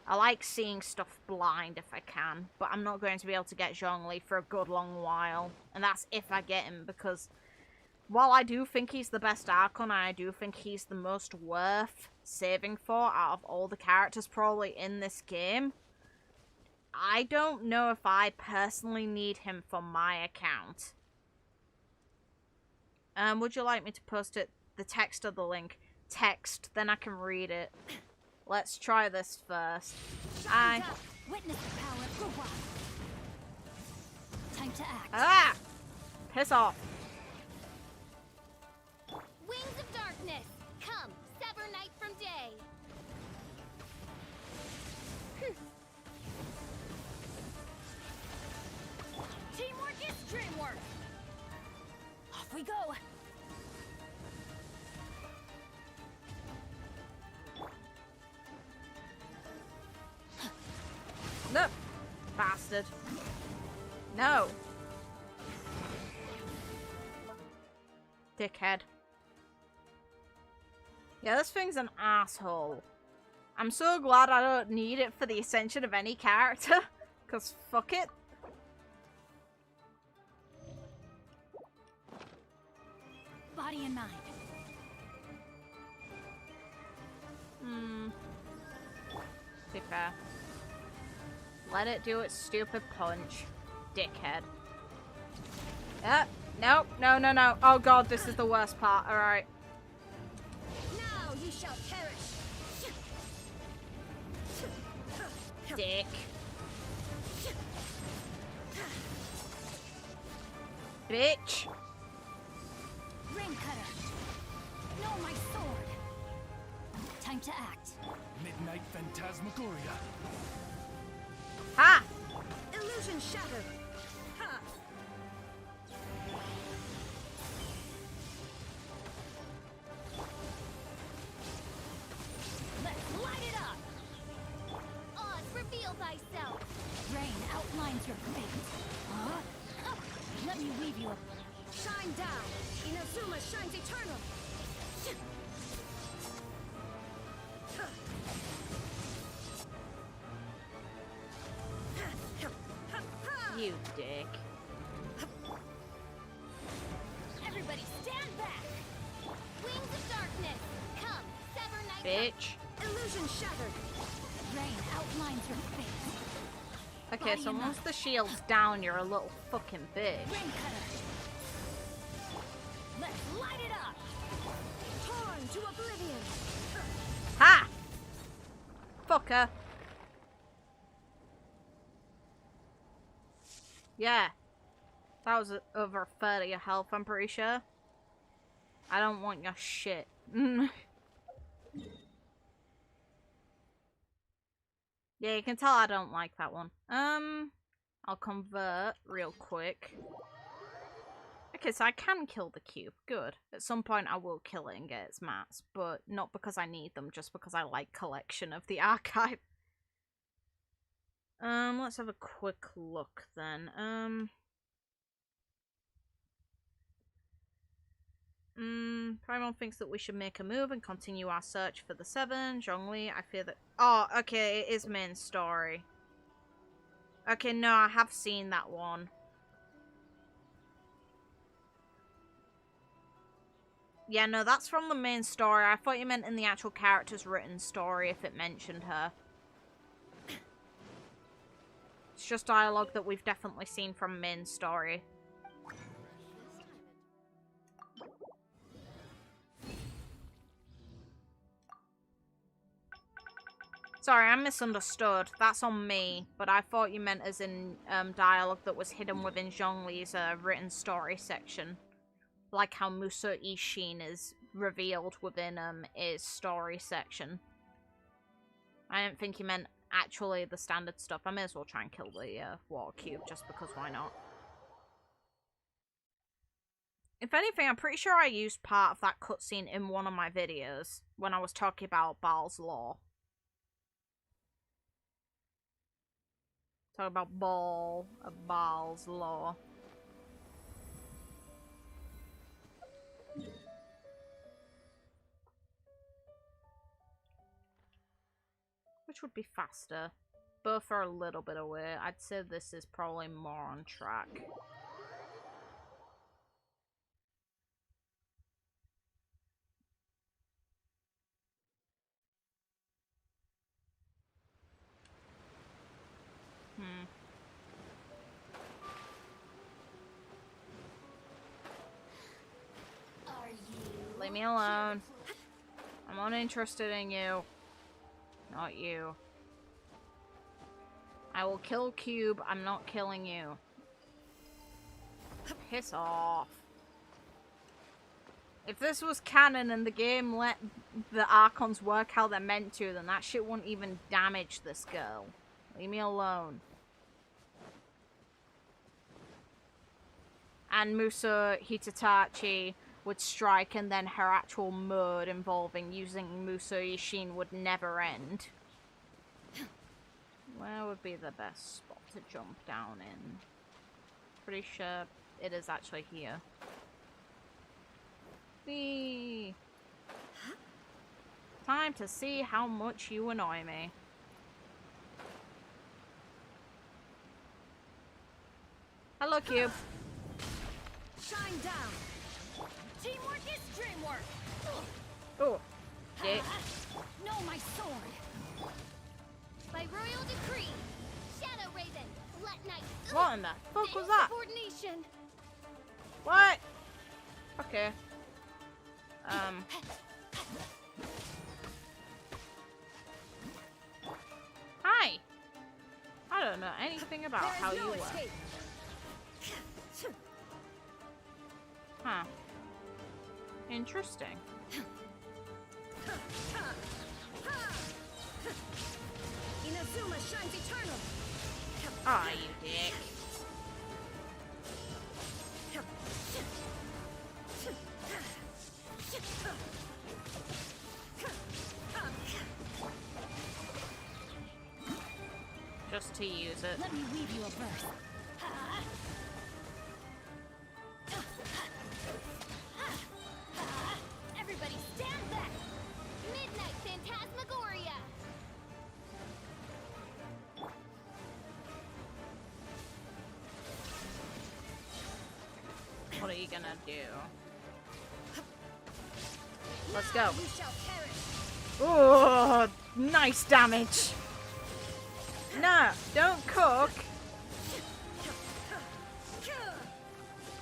I like seeing stuff blind if I can, but I'm not going to be able to get Zhongli for a good long while. And that's if I get him, because while I do think he's the best Archon, and I do think he's the most worth saving for out of all the characters probably in this game, I don't know if I personally need him for my account. Would you like me to post it, the text of the link? Text, then I can read it. Let's try this first. Witness the power of Gurwa. Time to act. Ah! Piss off. Wings of darkness, come, sever night from day. Teamwork is dreamwork. Off we go. No. Bastard. No. Dickhead. Yeah, this thing's an asshole. I'm so glad I don't need it for the ascension of any character. Because fuck it. Body and mind. Be fair. Let it do its stupid punch. Dickhead. Nope. No. Oh god, this is the worst part. Alright. Now you shall perish. Dick. Bitch. Ring cutter. No, my sword. Time to act. Midnight Phantasmagoria. Ha! Illusion shattered. Ha! Let's light it up. Oz, reveal thyself. Rain outlines your fate. Huh? Let me weave you a... Shine down. Inazuma shines eternal. You dick. Everybody stand back. Wings of darkness, come, sever night. Bitch. Illusion shattered. Rain outlines your fate. Okay, so once the shield's down, you're a little fucking bitch. Ring cutter. Let's light it up. Torn to oblivion. Ha! Fucker. Yeah. That was over a third of your health, I'm pretty sure. I don't want your shit. Yeah, you can tell I don't like that one. I'll convert real quick. Okay, so I can kill the cube. Good. At some point I will kill it and get its mats, but not because I need them, just because I like collection of the archive. Let's have a quick look then. Primal thinks that we should make a move and continue our search for the Seven. Zhongli, I fear that... Oh, okay, it is main story. Okay, no, I have seen that one. Yeah, no, that's from the main story. I thought you meant in the actual character's written story if it mentioned her. It's just dialogue that we've definitely seen from main story. Sorry, I misunderstood. That's on me, but I thought you meant as in dialogue that was hidden within Zhongli's written story section. like how Muso Ishin is revealed within his story section. I didn't think he meant actually the standard stuff. I may as well try and kill the water cube just because why not? If anything, I'm pretty sure I used part of that cutscene in one of my videos when I was talking about Baal's law. Talk about Baal's law. Which would be faster. Both are a little bit away. I'd say this is probably more on track. Leave me alone. I'm uninterested in you. Not you. I will kill Cube. I'm not killing you. Piss off. If this was canon and the game let the Archons work how they're meant to, then that shit wouldn't even damage this girl. Leave me alone. And Muso Hitatachi would strike, and then her actual mode involving using Muso Ishin would never end. Where would be the best spot to jump down in? Pretty sure it is actually here. Whee! Time to see how much you annoy me. Hello, Cube. Shine down. Teamwork is dreamwork. Oh, dick. No, my sword. By royal decree, Shadow Raven, let night. What in the fuck was that? Subordination. What? Okay. Hi. I don't know anything about how you work. Huh. Interesting. Inazuma shines eternal. Aw, you dick. Just to use it. Let me weave you a verse. Everybody stand back! Midnight Phantasmagoria! What are you gonna do? Let's go. You shall perish! Oh, nice damage. No, don't cook.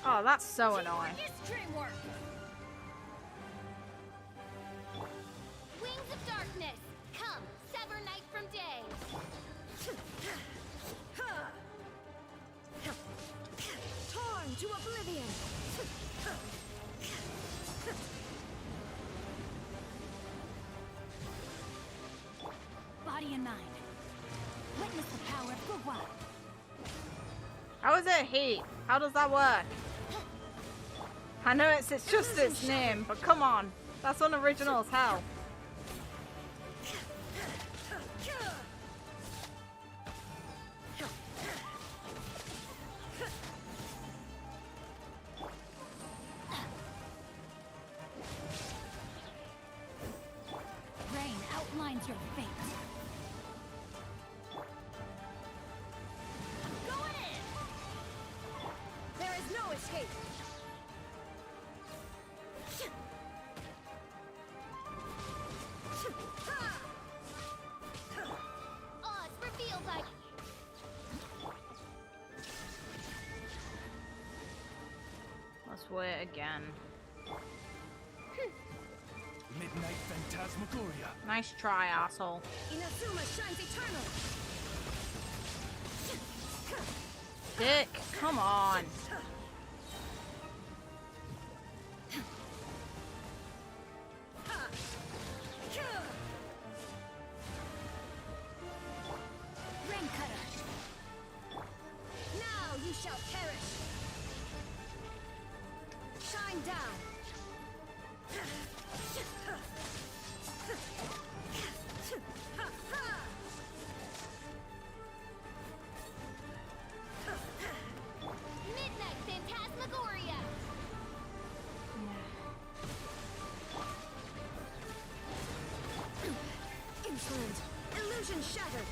Oh, that's so annoying. Teamwork is dreamwork! Wings of darkness, come, sever night from day! Torn to oblivion. Body and mind. Witness the power of Gugwa. How is it heat? How does that work? I know it's just its name, but come on. That's unoriginal as hell. Rain outlines your fate. Going in! There is no escape. Oz revealed by Let's wait again. Midnight Phantasmagoria. Nice try, asshole. Inazuma shines eternal. Dick, come on. down. Midnight Phantasmagoria! Insolent. Illusion shattered.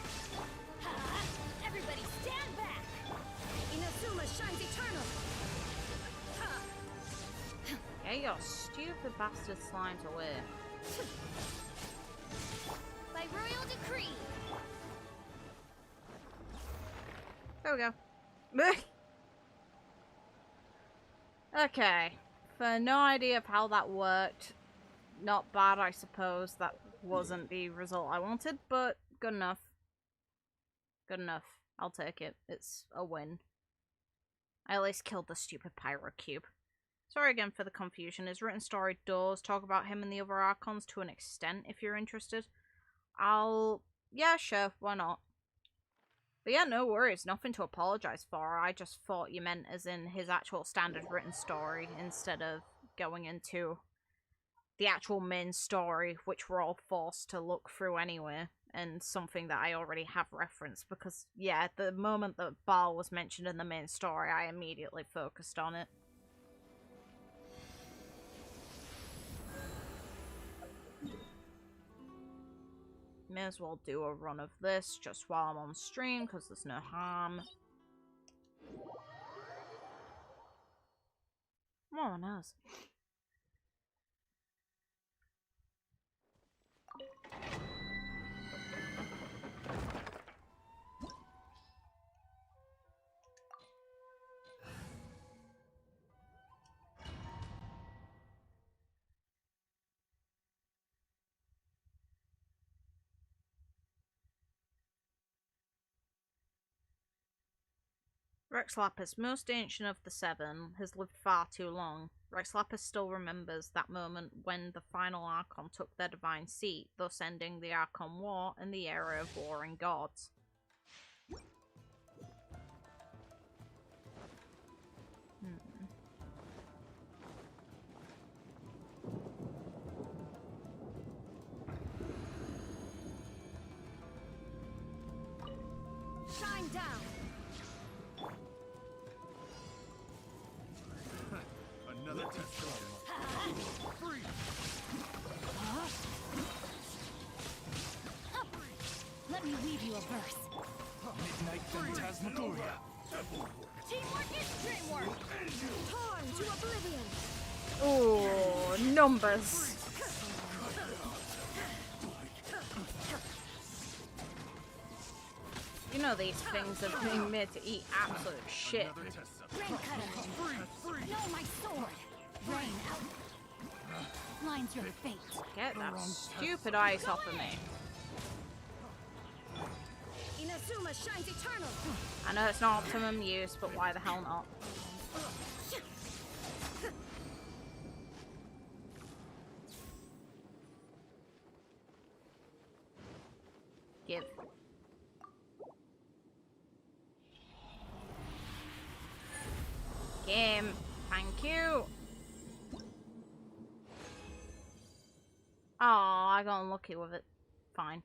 Everybody stand back! Inazuma shines eternal. Get your stupid bastard slimes away. By royal decree! There we go. Okay. For no idea of how that worked. Not bad, I suppose. That wasn't the result I wanted, but good enough. Good enough. I'll take it. It's a win. I at least killed the stupid pyro cube. Sorry again for the confusion. His written story does talk about him and the other Archons to an extent, if you're interested. Yeah, sure, why not? But yeah, no worries. Nothing to apologise for. I just thought you meant as in his actual standard written story instead of going into the actual main story, which we're all forced to look through anyway, and something that I already have referenced, because, yeah, the moment that Baal was mentioned in the main story, I immediately focused on it. May as well do a run of this just while I'm on stream, because there's no harm. Oh, nice. Rex Lapis, most ancient of the seven, has lived far too long. Rex Lapis still remembers that moment when the final Archon took their divine seat, thus ending the Archon War and the era of warring gods. Shine down. Another test free. Let me weave you a verse. Midnight Phantasmagoria. Teamwork is dreamwork! Torn to oblivion. Oh, numbers. You know these things are being made to eat absolute shit. Rain cutter! No, my sword! Rain out! Line's your fate. Get that stupid ice off of me. Inazuma shines eternal. I know it's not optimum use, but why the hell not? Give. Game. Thank you. Oh, I got unlucky with it. Fine.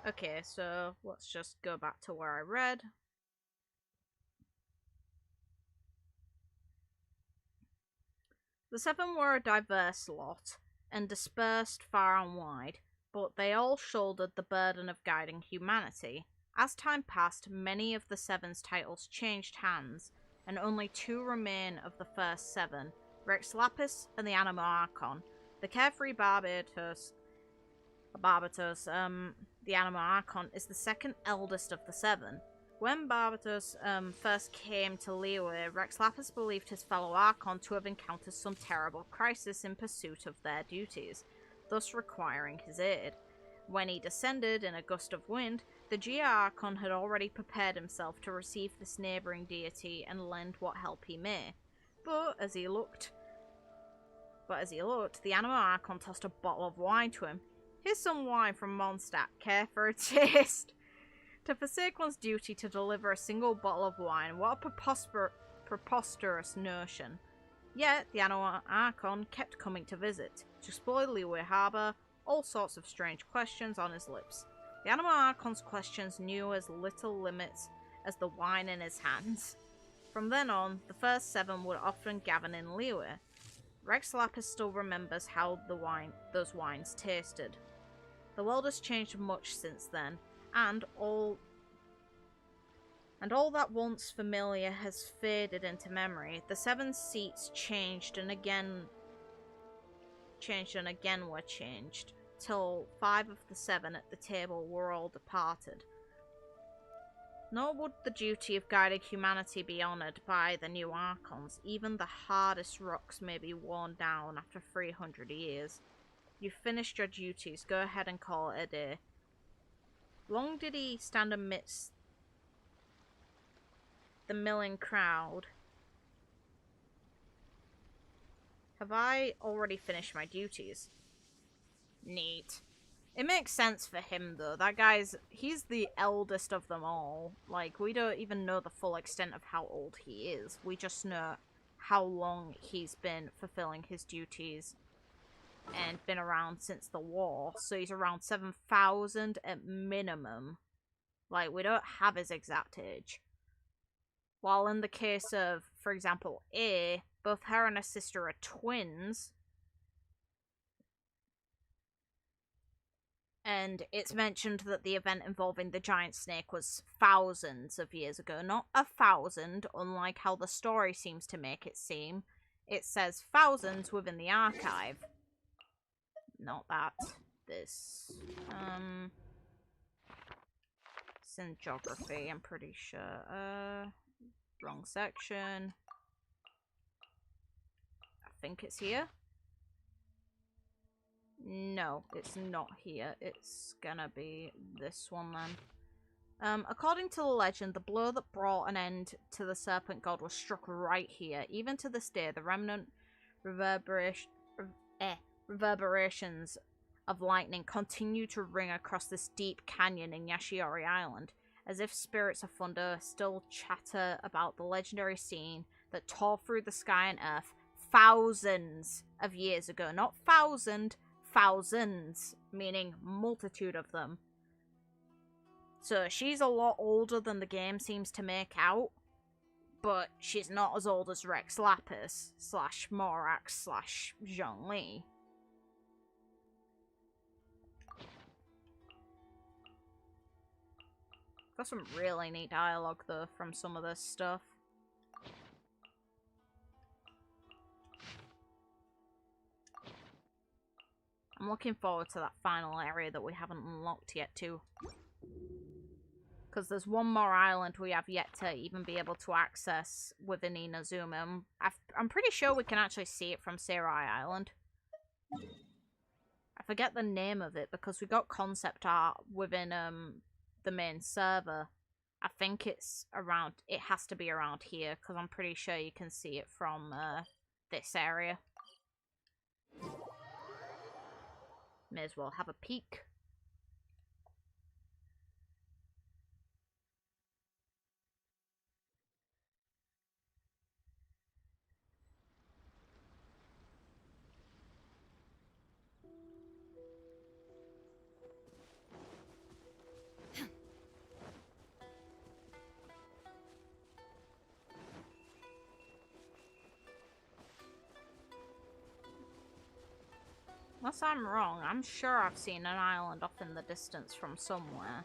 Okay, so let's just go back to where I read. The seven were a diverse lot, and dispersed far and wide, but they all shouldered the burden of guiding humanity. As time passed, many of the seven's titles changed hands, and only two remain of the first seven, Rex Lapis and the Anima Archon. The carefree Barbatos, the Anima Archon, is the second eldest of the seven. When Barbatos first came to Liyue, Rex Lapis believed his fellow Archon to have encountered some terrible crisis in pursuit of their duties, thus requiring his aid. When he descended in a gust of wind, the Gia Archon had already prepared himself to receive this neighbouring deity and lend what help he may. But as he looked, the Anima Archon tossed a bottle of wine to him. Here's some wine from Mondstadt, care for a taste. To forsake one's duty to deliver a single bottle of wine, what a preposterous notion. Yet, the Anno Archon kept coming to visit, to explore Liyue Harbour, all sorts of strange questions on his lips. The Anno Archon's questions knew as little limits as the wine in his hands. From then on, the first 7 would often gather in Liyue. Rex Lapis still remembers how those wines tasted. The world has changed much since then, and all that once familiar has faded into memory. The 7 seats changed and again were changed, till 5 of the 7 at the table were all departed. Nor would the duty of guiding humanity be honoured by the new Archons. Even the hardest rocks may be worn down after 300 years. You've finished your duties, go ahead and call it a day. Long did he stand amidst the milling crowd. Have I already finished my duties? Neat. It makes sense for him though. That he's the eldest of them all. Like, we don't even know the full extent of how old he is. We just know how long he's been fulfilling his duties and been around since the war. So he's around 7,000 at minimum. Like, we don't have his exact age. While in the case of, for example, A, both her and her sister are twins. And it's mentioned that the event involving the giant snake was thousands of years ago, not 1,000, unlike how the story seems to make it seem. It says thousands within the archive. Not that. This. It's in geography, I'm pretty sure. Wrong section. I think it's here. No, it's not here. It's gonna be this one then. According to the legend, the blow that brought an end to the Serpent God was struck right here. Even to this day, the remnant reverberations of lightning continue to ring across this deep canyon in Yashiori Island, as if spirits of thunder still chatter about the legendary scene that tore through the sky and earth thousands of years ago. Not thousand, thousands, meaning multitude of them. So she's a lot older than the game seems to make out, but she's not as old as Rex Lapis / Morax / Zhongli. Got some really neat dialogue though from some of this stuff. I'm looking forward to that final area that we haven't unlocked yet too. Because there's one more island we have yet to even be able to access within Inazuma. I'm pretty sure we can actually see it from Serai Island. I forget the name of it because we got concept art within the main server. I think it's around, it has to be around here because I'm pretty sure you can see it from this area. May as well have a peek. Unless I'm wrong, I'm sure I've seen an island off in the distance from somewhere.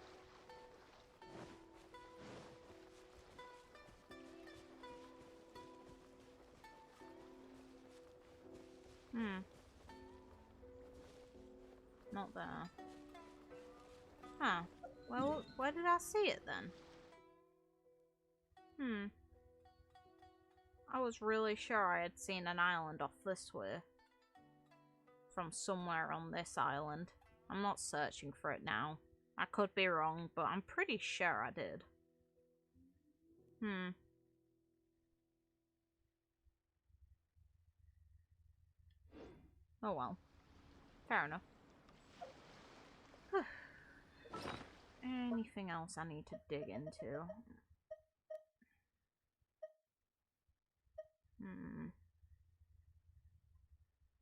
Not there. Huh. Well, where did I see it then? I was really sure I had seen an island off this way. From somewhere on this island. I'm not searching for it now. I could be wrong, but I'm pretty sure I did. Oh well. Fair enough. Anything else I need to dig into?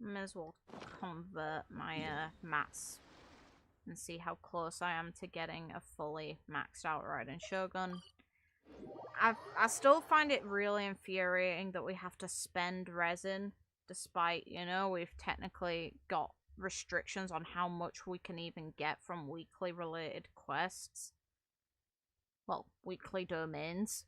May as well convert my mats and see how close I am to getting a fully maxed out Raiden Shogun. I still find it really infuriating that we have to spend resin, despite, you know, we've technically got restrictions on how much we can even get from weekly related quests. Well, weekly domains.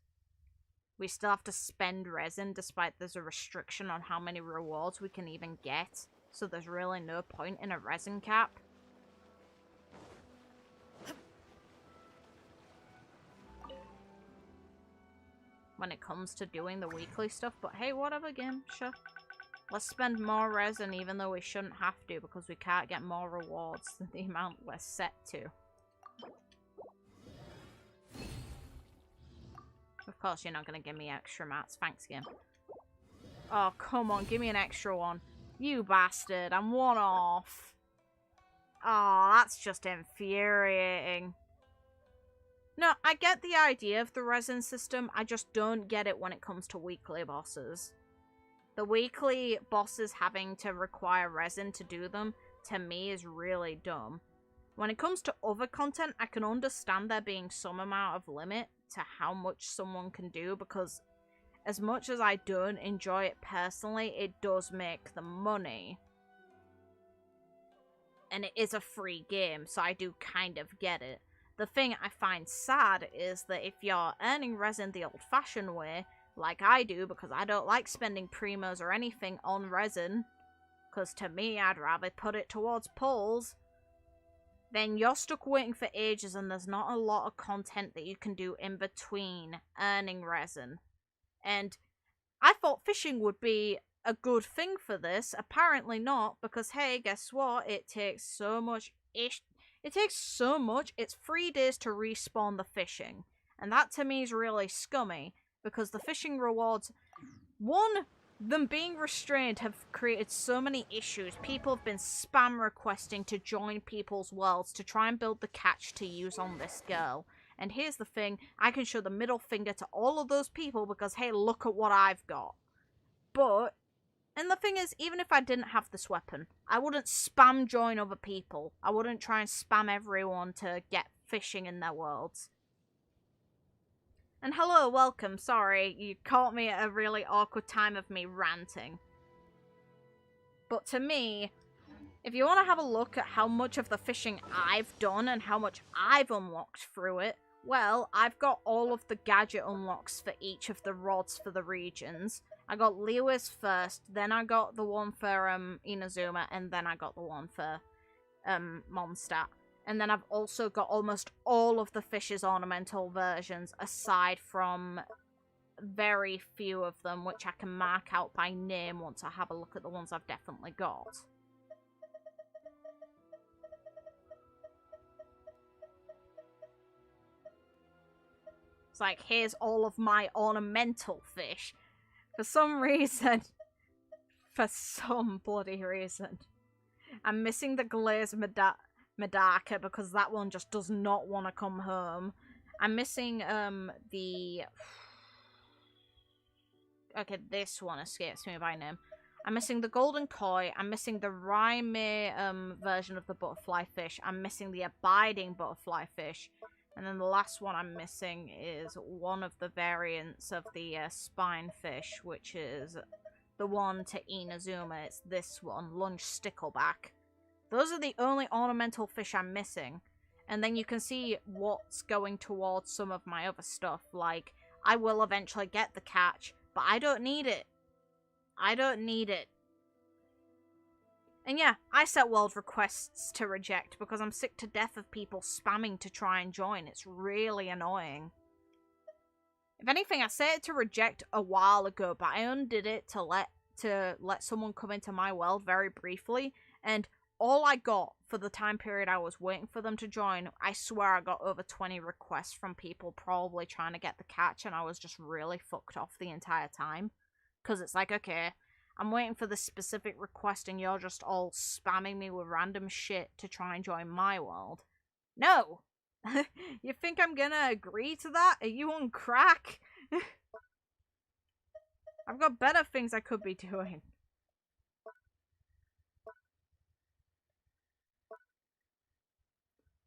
We still have to spend resin despite there's a restriction on how many rewards we can even get. So there's really no point in a resin cap. When it comes to doing the weekly stuff, but hey, whatever, game, sure. Let's spend more resin even though we shouldn't have to because we can't get more rewards than the amount we're set to. Of course you're not going to give me extra mats, thanks game. Oh, come on, give me an extra one. You bastard, I'm one off. Oh, that's just infuriating. No, I get the idea of the resin system, I just don't get it when it comes to weekly bosses. The weekly bosses having to require resin to do them, to me, is really dumb. When it comes to other content, I can understand there being some amount of limit to how much someone can do, because as much as I don't enjoy it personally, it does make the money. And it is a free game, so I do kind of get it. The thing I find sad is that if you're earning resin the old-fashioned way, like I do, because I don't like spending primos or anything on resin, because to me, I'd rather put it towards pulls, then you're stuck waiting for ages and there's not a lot of content that you can do in between earning resin. And I thought fishing would be a good thing for this. Apparently not, because hey, guess what? It takes so much it's 3 days to respawn the fishing. And that to me is really scummy, because the fishing rewards, one, them being restrained have created so many issues. People have been spam requesting to join people's worlds to try and build the catch to use on this girl. And here's the thing, I can show the middle finger to all of those people because, hey, look at what I've got. But, and the thing is, even if I didn't have this weapon, I wouldn't spam join other people. I wouldn't try and spam everyone to get fishing in their worlds. And hello, welcome. Sorry, you caught me at a really awkward time of me ranting. But to me, if you want to have a look at how much of the fishing I've done and how much I've unlocked through it, well, I've got all of the gadget unlocks for each of the rods for the regions. I got Lewis first, then I got the one for Inazuma, and then I got the one for Mondstadt. And then I've also got almost all of the fish's ornamental versions, aside from very few of them, which I can mark out by name once I have a look at the ones I've definitely got. It's like, here's all of my ornamental fish. For some reason, for some bloody reason, I'm missing the glazed Medaka because that one just does not want to come home. I'm missing okay, this one escapes me by name. I'm missing the golden koi. I'm missing the Raime version of the butterfly fish. I'm missing the abiding butterfly fish. And then the last one I'm missing is one of the variants of the spine fish, which is the one to Inazuma. It's this one, lunch stickleback. Those are the only ornamental fish I'm missing. And then you can see what's going towards some of my other stuff. Like, I will eventually get the catch, but I don't need it. I don't need it. And yeah, I set world requests to reject because I'm sick to death of people spamming to try and join. It's really annoying. If anything, I set it to reject a while ago, but I undid it to let someone come into my world very briefly, and all I got for the time period I was waiting for them to join, I swear I got over 20 requests from people probably trying to get the catch, and I was just really fucked off the entire time. Because it's like, okay, I'm waiting for this specific request and you're just all spamming me with random shit to try and join my world. No! You think I'm gonna agree to that? Are you on crack? I've got better things I could be doing.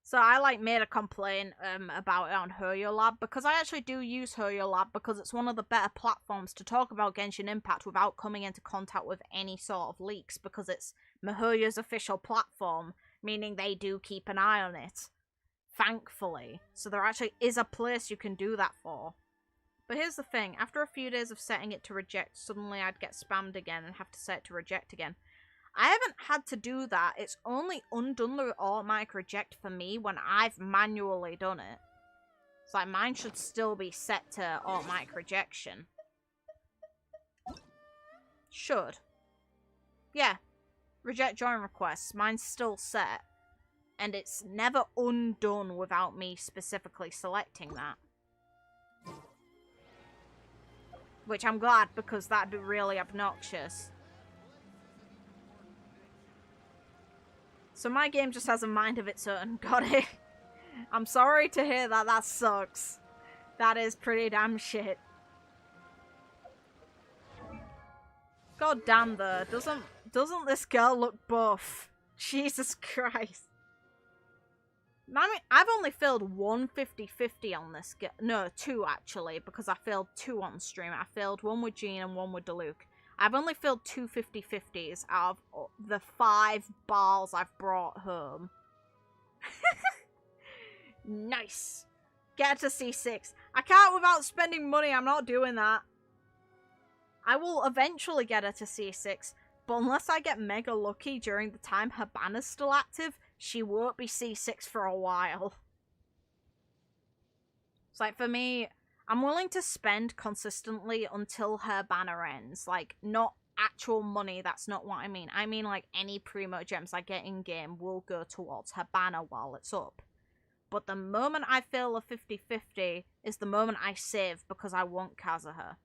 So I like made a complaint about it on Hoyo Lab, because I actually do use Hoyo Lab because it's one of the better platforms to talk about Genshin Impact without coming into contact with any sort of leaks, because it's Mihoyo's official platform, meaning they do keep an eye on it. Thankfully. So there actually is a place you can do that for. But here's the thing, after a few days of setting it to reject, suddenly I'd get spammed again and have to set it to reject again. I haven't had to do that. It's only undone the automatic reject for me when I've manually done it. It's like mine should still be set to automatic rejection. Should. Yeah. Reject join requests. Mine's still set. And it's never undone without me specifically selecting that. Which I'm glad, because that'd be really obnoxious. So my game just has a mind of its own. Got it. I'm sorry to hear that. That sucks. That is pretty damn shit. God damn though. Doesn't this girl look buff? Jesus Christ. I mean, I've only failed one 50-50 on this game. No, two actually, because I failed two on stream. I failed one with Jean and one with Deluke. I've only filled two 50-50s out of the 5 Baals I've brought home. Nice. Get to C6. I can't without spending money. I'm not doing that. I will eventually get her to C6, but unless I get mega lucky during the time her banner's still active, she won't be C6 for a while. It's like, for me, I'm willing to spend consistently until her banner ends. Like, not actual money, that's not what I mean. I mean, like, any primo gems I get in-game will go towards her banner while it's up. But the moment I fail a 50-50 is the moment I save, because I want Kazuha.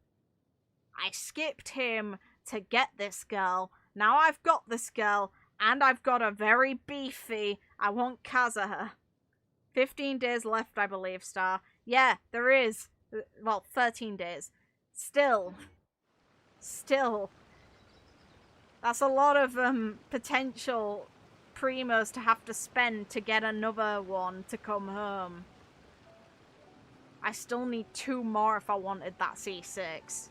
I skipped him to get this girl. Now I've got this girl, and I've got a very beefy. I want Kazuha. 15 days left, I believe, Star. Yeah, there is. Well, 13 days. Still. That's a lot of potential primos to have to spend to get another one to come home. I still need 2 more if I wanted that C6.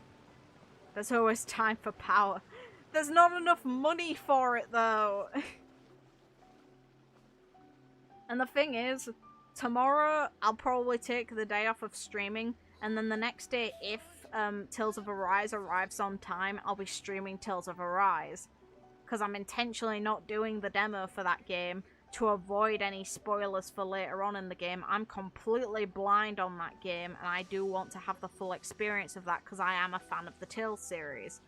There's always time for power. There's not enough money for it, though. And the thing is, tomorrow I'll probably take the day off of streaming, and then the next day, if Tales of Arise arrives on time, I'll be streaming Tales of Arise. Because I'm intentionally not doing the demo for that game to avoid any spoilers for later on in the game. I'm completely blind on that game, and I do want to have the full experience of that because I am a fan of the Tales series.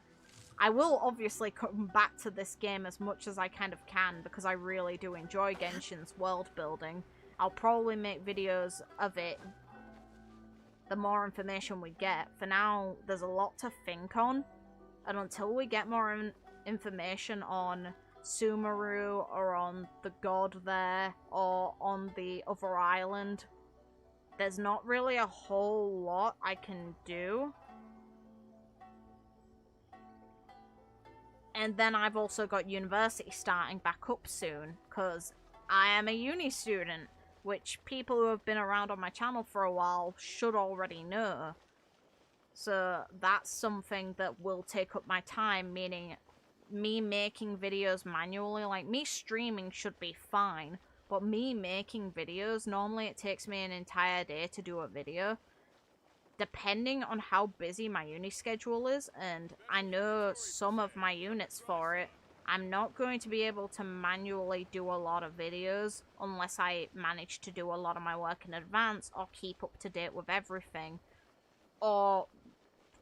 I will obviously come back to this game as much as I kind of can because I really do enjoy Genshin's world building. I'll probably make videos of it the more information we get. For now, there's a lot to think on, and until we get more information on Sumeru or on the god there or on the other island, there's not really a whole lot I can do. And then I've also got university starting back up soon, because I am a uni student, which people who have been around on my channel for a while should already know. So that's something that will take up my time, meaning me making videos manually, like me streaming should be fine, but me making videos, normally it takes me an entire day to do a video. Depending on how busy my uni schedule is, and I know some of my units for it, I'm not going to be able to manually do a lot of videos unless I manage to do a lot of my work in advance or keep up to date with everything, or,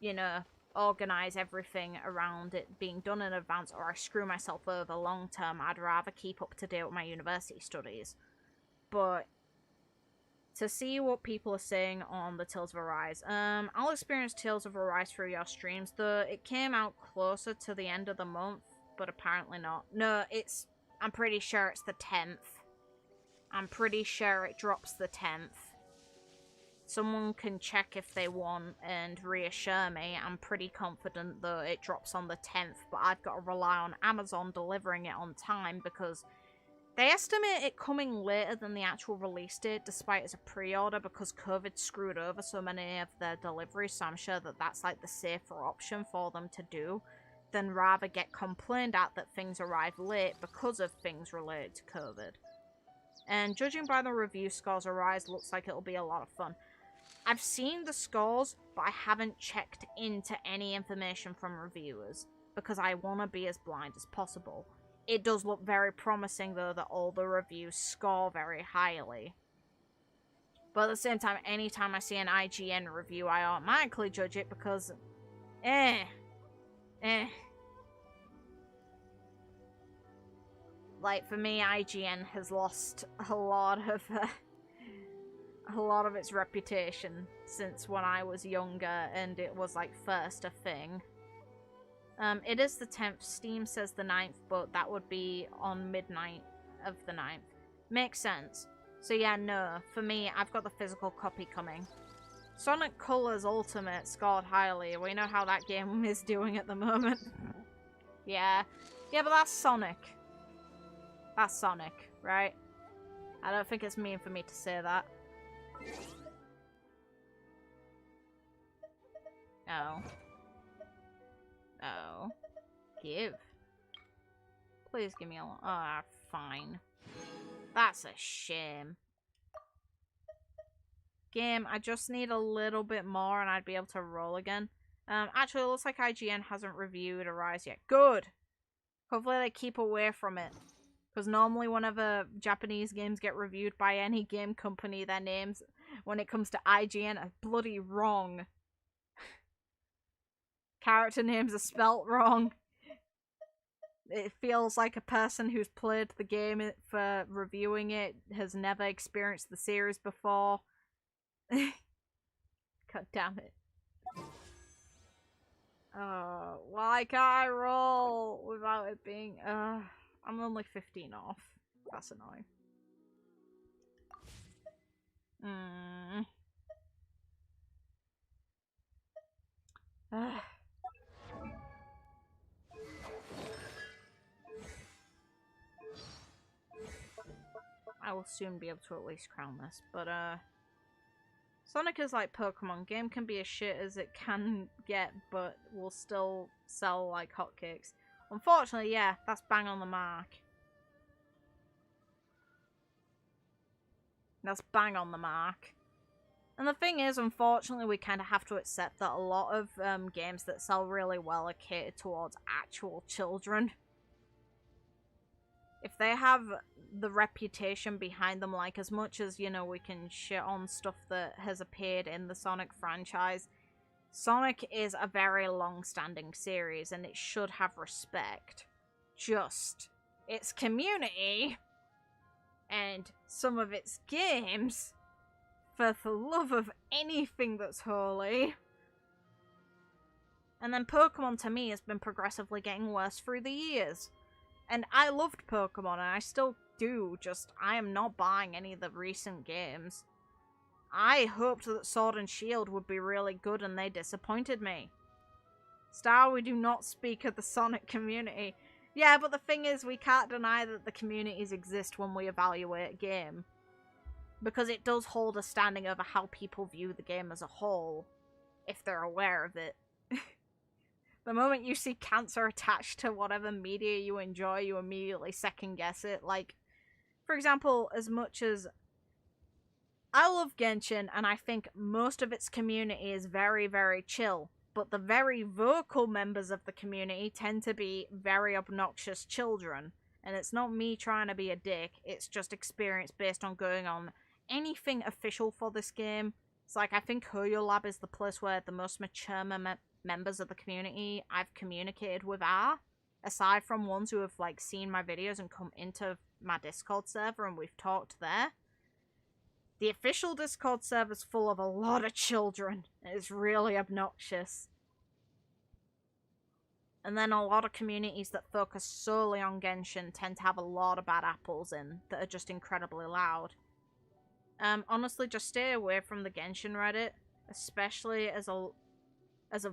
you know, organize everything around it being done in advance, or I screw myself over long term. I'd rather keep up to date with my university studies. But to see what people are saying on the Tales of Arise, I'll experience Tales of Arise through your streams, though it came out closer to the end of the month, but apparently not. No, I'm pretty sure it's the 10th. I'm pretty sure it drops the 10th. Someone can check if they want and reassure me. I'm pretty confident that it drops on the 10th, but I've got to rely on Amazon delivering it on time because They estimate it coming later than the actual release date, despite it's a pre-order, because COVID screwed over so many of their deliveries, so I'm sure that that's like the safer option for them to do, than rather get complained at that things arrive late because of things related to COVID. And judging by the review scores, Arise looks like it'll be a lot of fun. I've seen the scores, but I haven't checked into any information from reviewers, because I want to be as blind as possible. It does look very promising, though, that all the reviews score very highly. But at the same time, anytime I see an IGN review, I automatically judge it because... Like, for me, IGN has lost a lot of its reputation since when I was younger and it was, like, first a thing. It is the 10th. Steam says the 9th, but that would be on midnight of the 9th. Makes sense. So yeah, no. For me, I've got the physical copy coming. Sonic Colors Ultimate scored highly. We know how that game is doing at the moment. Yeah. Yeah, but that's Sonic. That's Sonic, right? I don't think it's mean for me to say that. Oh. Oh. Give. Please give me a... Ah, fine. That's a shame. Game, I just need a little bit more and I'd be able to roll again. Actually, it looks like IGN hasn't reviewed Arise yet. Good! Hopefully they keep away from it. Because normally whenever Japanese games get reviewed by any game company, their names, when it comes to IGN, are bloody wrong. Character names are spelt wrong. It feels like a person who's played the game for reviewing it has never experienced the series before. God damn it. Oh, why can't I roll without it being... I'm only 15 off. That's annoying. I will soon be able to at least crown this, but Sonic is like Pokemon. Game can be as shit as it can get, but will still sell like hotcakes. Unfortunately, yeah, that's bang on the mark. That's bang on the mark. And the thing is, unfortunately, we kind of have to accept that a lot of games that sell really well are catered towards actual children. If they have the reputation behind them, like as much as, you know, we can shit on stuff that has appeared in the Sonic franchise, Sonic is a very long-standing series and it should have respect. Just its community and some of its games, for the love of anything that's holy. And then Pokemon to me has been progressively getting worse through the years. And I loved Pokemon, and I still do, just I am not buying any of the recent games. I hoped that Sword and Shield would be really good, and they disappointed me. Star, we do not speak of the Sonic community. Yeah, but the thing is, we can't deny that the communities exist when we evaluate a game. Because it does hold a standing over how people view the game as a whole, if they're aware of it. The moment you see cancer attached to whatever media you enjoy, you immediately second guess it. Like, for example, as much as I love Genshin, and I think most of its community is very, very chill, but the very vocal members of the community tend to be very obnoxious children. And it's not me trying to be a dick, it's just experience based on going on anything official for this game. It's like, I think Hoyo Lab is the place where the most mature members of the community I've communicated with are, aside from ones who have like seen my videos and come into my Discord server and we've talked there. The official Discord server's full of a lot of children. It's really obnoxious. And then a lot of communities that focus solely on Genshin tend to have a lot of bad apples in that are just incredibly loud. Honestly, just stay away from the Genshin Reddit, especially as of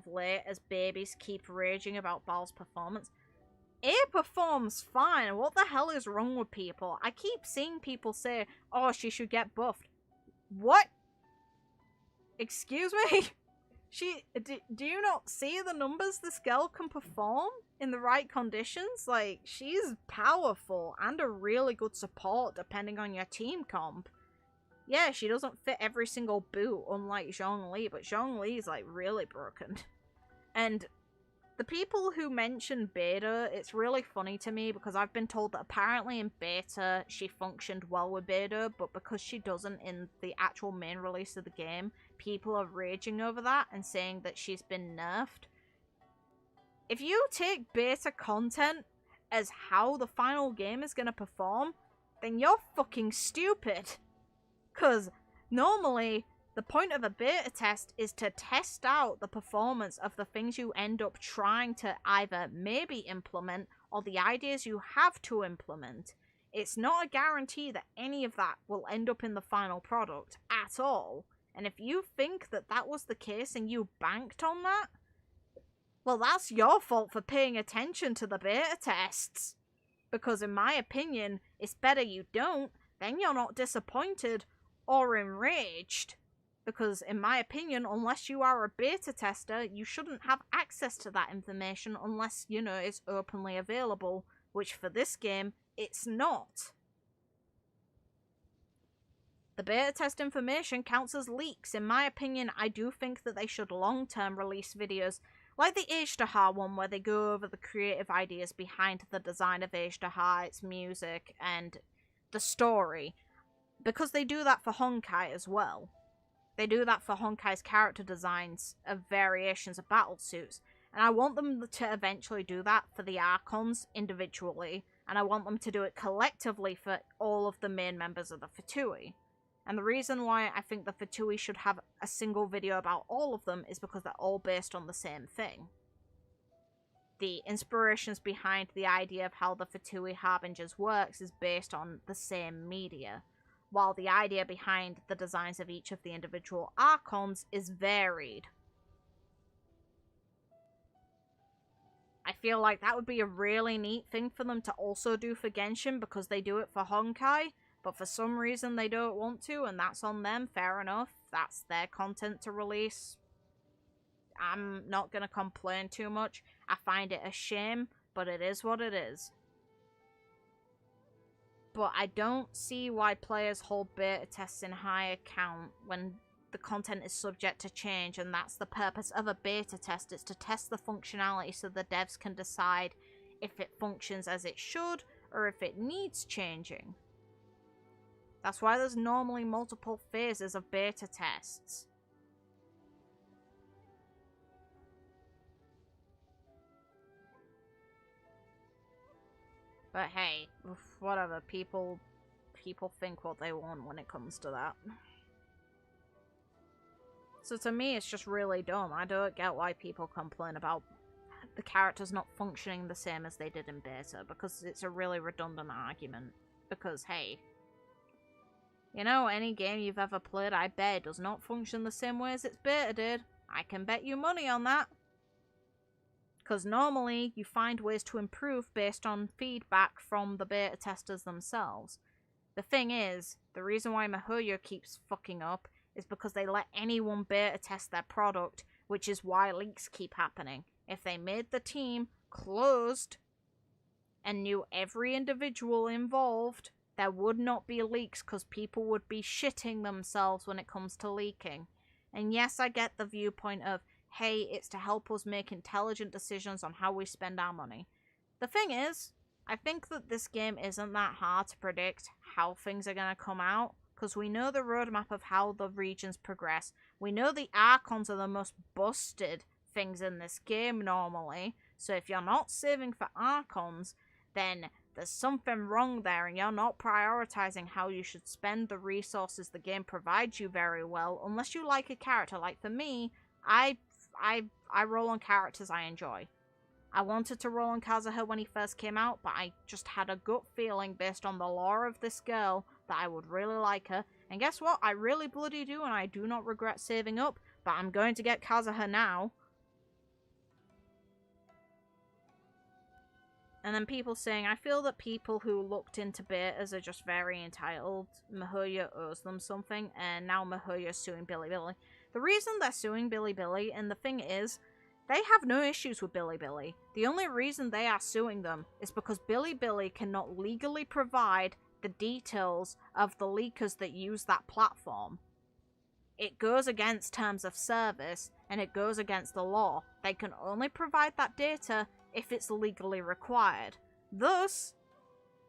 late, as babies keep raging about Baal's performance. A performs fine. What the hell is wrong with people? I keep seeing people say, oh, she should get buffed. What? Excuse me? Do you not see the numbers this girl can perform in the right conditions? Like, she's powerful and a really good support depending on your team comp. Yeah, she doesn't fit every single boot, unlike Zhongli, but Zhongli's like really broken. And the people who mention beta, it's really funny to me because I've been told that apparently in beta she functioned well with beta, but because she doesn't in the actual main release of the game, people are raging over that and saying that she's been nerfed. If you take beta content as how the final game is going to perform, then you're fucking stupid. Because normally, the point of a beta test is to test out the performance of the things you end up trying to either maybe implement or the ideas you have to implement. It's not a guarantee that any of that will end up in the final product at all. And if you think that that was the case and you banked on that, well, that's your fault for paying attention to the beta tests. Because in my opinion, it's better you don't, then you're not disappointed or enraged. Because in my opinion, unless you are a beta tester, you shouldn't have access to that information unless, you know, it's openly available, which for this game, it's not. The beta test information counts as leaks. In my opinion, I do think that they should long-term release videos like the H2H one, where they go over the creative ideas behind the design of H2H, its music, and the story. Because they do that for Honkai as well. They do that for Honkai's character designs of variations of battle suits. And I want them to eventually do that for the Archons individually. And I want them to do it collectively for all of the main members of the Fatui. And the reason why I think the Fatui should have a single video about all of them is because they're all based on the same thing. The inspirations behind the idea of how the Fatui Harbingers works is based on the same media, while the idea behind the designs of each of the individual Archons is varied. I feel like that would be a really neat thing for them to also do for Genshin, because they do it for Honkai, but for some reason they don't want to, and that's on them, fair enough. That's their content to release. I'm not going to complain too much. I find it a shame, but it is what it is. But I don't see why players hold beta tests in high account when the content is subject to change, and that's the purpose of a beta test. It's to test the functionality so the devs can decide if it functions as it should or if it needs changing. That's why there's normally multiple phases of beta tests. But hey, whatever, people think what they want when it comes to that. So to me, it's just really dumb. I don't get why people complain about the characters not functioning the same as they did in beta, because it's a really redundant argument. Because hey, you know, any game you've ever played, I bet, does not function the same way as its beta did. I can bet you money on that. Because normally, you find ways to improve based on feedback from the beta testers themselves. The thing is, the reason why MiHoYo keeps fucking up is because they let anyone beta test their product, which is why leaks keep happening. If they made the team closed and knew every individual involved, there would not be leaks because people would be shitting themselves when it comes to leaking. And yes, I get the viewpoint of, hey, it's to help us make intelligent decisions on how we spend our money. The thing is, I think that this game isn't that hard to predict how things are going to come out, because we know the roadmap of how the regions progress. We know the Archons are the most busted things in this game normally, so if you're not saving for Archons, then there's something wrong there and you're not prioritizing how you should spend the resources the game provides you very well, unless you like a character. Like for me, I roll on characters I enjoy. I wanted to roll on Kazuha when he first came out, but I just had a gut feeling based on the lore of this girl that I would really like her. And guess what? I really bloody do, and I do not regret saving up, but I'm going to get Kazuha now. And then people saying, I feel that people who looked into betas are just very entitled. Mihoyo owes them something, and now Mihoyo's suing Bilibili. The reason they're suing Bilibili, and the thing is, they have no issues with Bilibili. The only reason they are suing them is because Bilibili cannot legally provide the details of the leakers that use that platform. It goes against terms of service, and it goes against the law. They can only provide that data if it's legally required. Thus,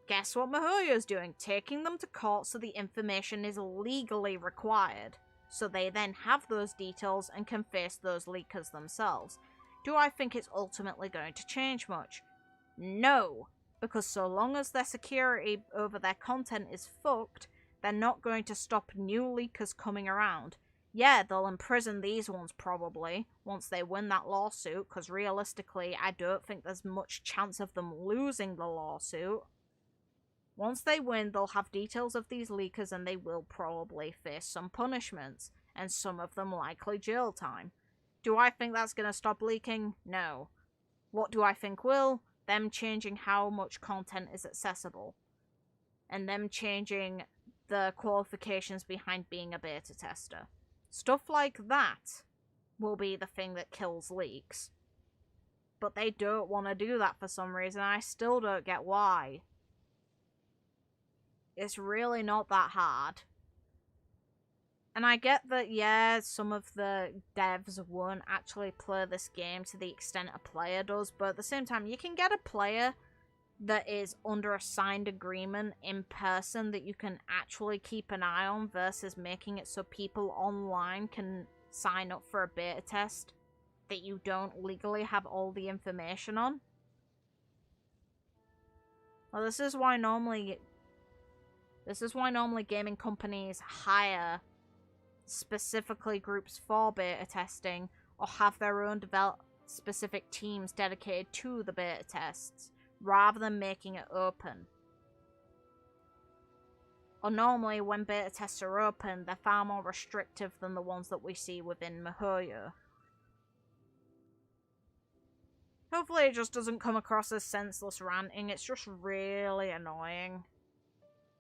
guess what Mihoyo's doing? Taking them to court so the information is legally required. So they then have those details and can face those leakers themselves. Do I think it's ultimately going to change much? No, because so long as their security over their content is fucked, they're not going to stop new leakers coming around. Yeah, they'll imprison these ones probably, once they win that lawsuit, because realistically, I don't think there's much chance of them losing the lawsuit. Once they win, they'll have details of these leakers and they will probably face some punishments, and some of them likely jail time. Do I think that's going to stop leaking? No. What do I think will? Them changing how much content is accessible. And them changing the qualifications behind being a beta tester. Stuff like that will be the thing that kills leaks. But they don't want to do that for some reason. I still don't get why. It's really not that hard. And I get that, yeah, some of the devs won't actually play this game to the extent a player does, but at the same time, you can get a player that is under a signed agreement in person that you can actually keep an eye on versus making it so people online can sign up for a beta test that you don't legally have all the information on. Well, this is why normally gaming companies hire specifically groups for beta testing or have their own specific teams dedicated to the beta tests, rather than making it open. Or normally, when beta tests are open, they're far more restrictive than the ones that we see within Mihoyo. Hopefully it just doesn't come across as senseless ranting, it's just really annoying.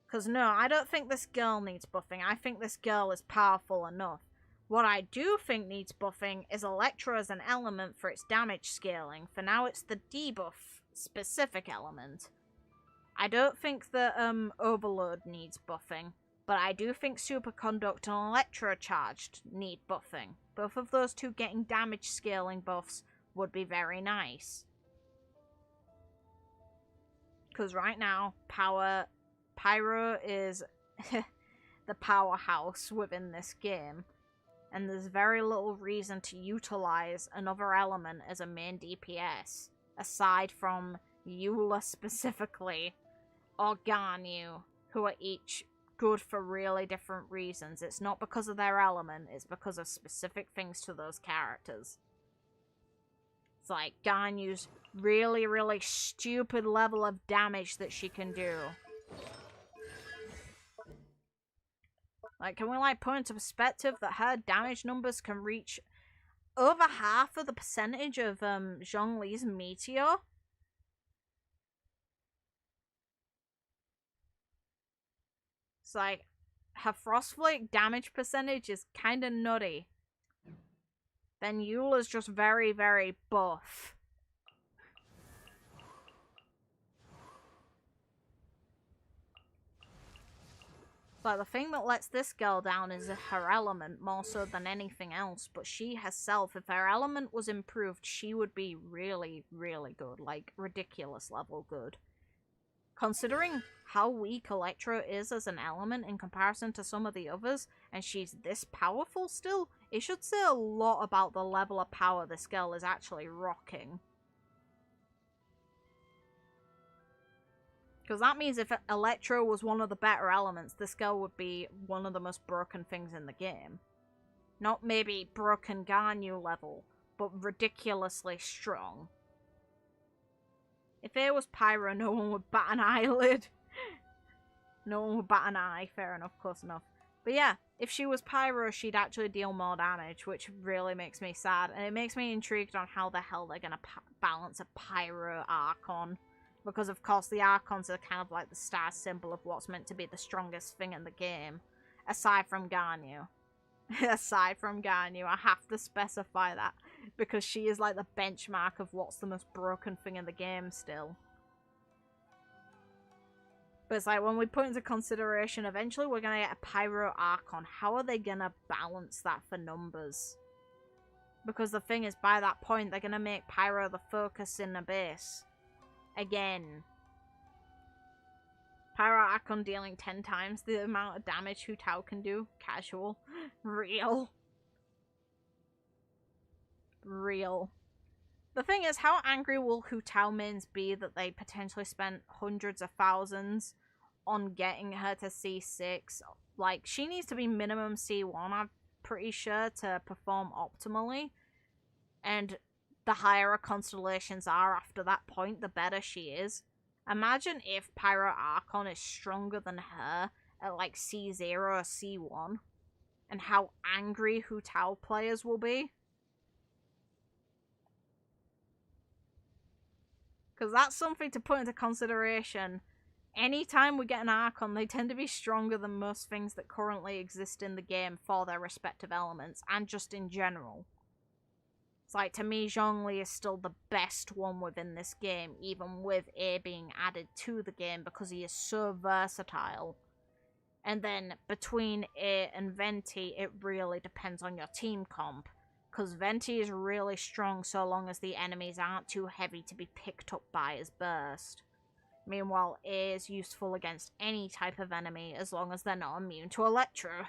Because no, I don't think this girl needs buffing, I think this girl is powerful enough. What I do think needs buffing is Electro as an element for its damage scaling. For now it's the debuff specific element. I don't think that Overload needs buffing, but I do think Superconduct and Electro Charged need buffing. Both of those two getting damage scaling buffs would be very nice. Because right now, Pyro is the powerhouse within this game, and there's very little reason to utilize another element as a main DPS, aside from Eula specifically, or Ganyu, who are each good for really different reasons. It's not because of their element, it's because of specific things to those characters. It's like Ganyu's really, really stupid level of damage that she can do. Like, can we, like, put into perspective that her damage numbers can reach over half of the percentage of, Zhongli's Meteor? It's like, her Frostflake damage percentage is kinda nutty. Then Eula's just very, very buff. But the thing that lets this girl down is her element, more so than anything else. But she herself, if her element was improved, she would be really, really good. Like, ridiculous level good. Considering how weak Electro is as an element in comparison to some of the others, and she's this powerful still, it should say a lot about the level of power this girl is actually rocking. Because that means if Electro was one of the better elements, this girl would be one of the most broken things in the game. Not maybe broken Ganyu level, but ridiculously strong. If it was Pyro, no one would bat an eyelid. No one would bat an eye. Fair enough, close enough. But yeah, if she was Pyro, she'd actually deal more damage, which really makes me sad. And it makes me intrigued on how the hell they're going to balance a Pyro Archon. Because, of course, the Archons are kind of like the star symbol of what's meant to be the strongest thing in the game. Aside from Ganyu. Aside from Ganyu, I have to specify that. Because she is like the benchmark of what's the most broken thing in the game still. But it's like, when we put into consideration, eventually we're going to get a Pyro Archon. How are they going to balance that for numbers? Because the thing is, by that point, they're going to make Pyro the focus in the base. Again. Pyro Archon dealing 10 times the amount of damage Hu Tao can do. Casual. Real. Real. The thing is, how angry will Hu Tao mains be that they potentially spent hundreds of thousands on getting her to C6? Like, she needs to be minimum C1, I'm pretty sure, to perform optimally. And the higher her constellations are after that point, the better she is. Imagine if Pyro Archon is stronger than her at like C0 or C1. And how angry Hu Tao players will be. Because that's something to put into consideration. Anytime we get an Archon, they tend to be stronger than most things that currently exist in the game for their respective elements, and just in general. It's like, to me, Zhongli is still the best one within this game, even with A being added to the game, because he is so versatile. And then, between A and Venti, it really depends on your team comp. Because Venti is really strong so long as the enemies aren't too heavy to be picked up by his burst. Meanwhile, A is useful against any type of enemy as long as they're not immune to Electro.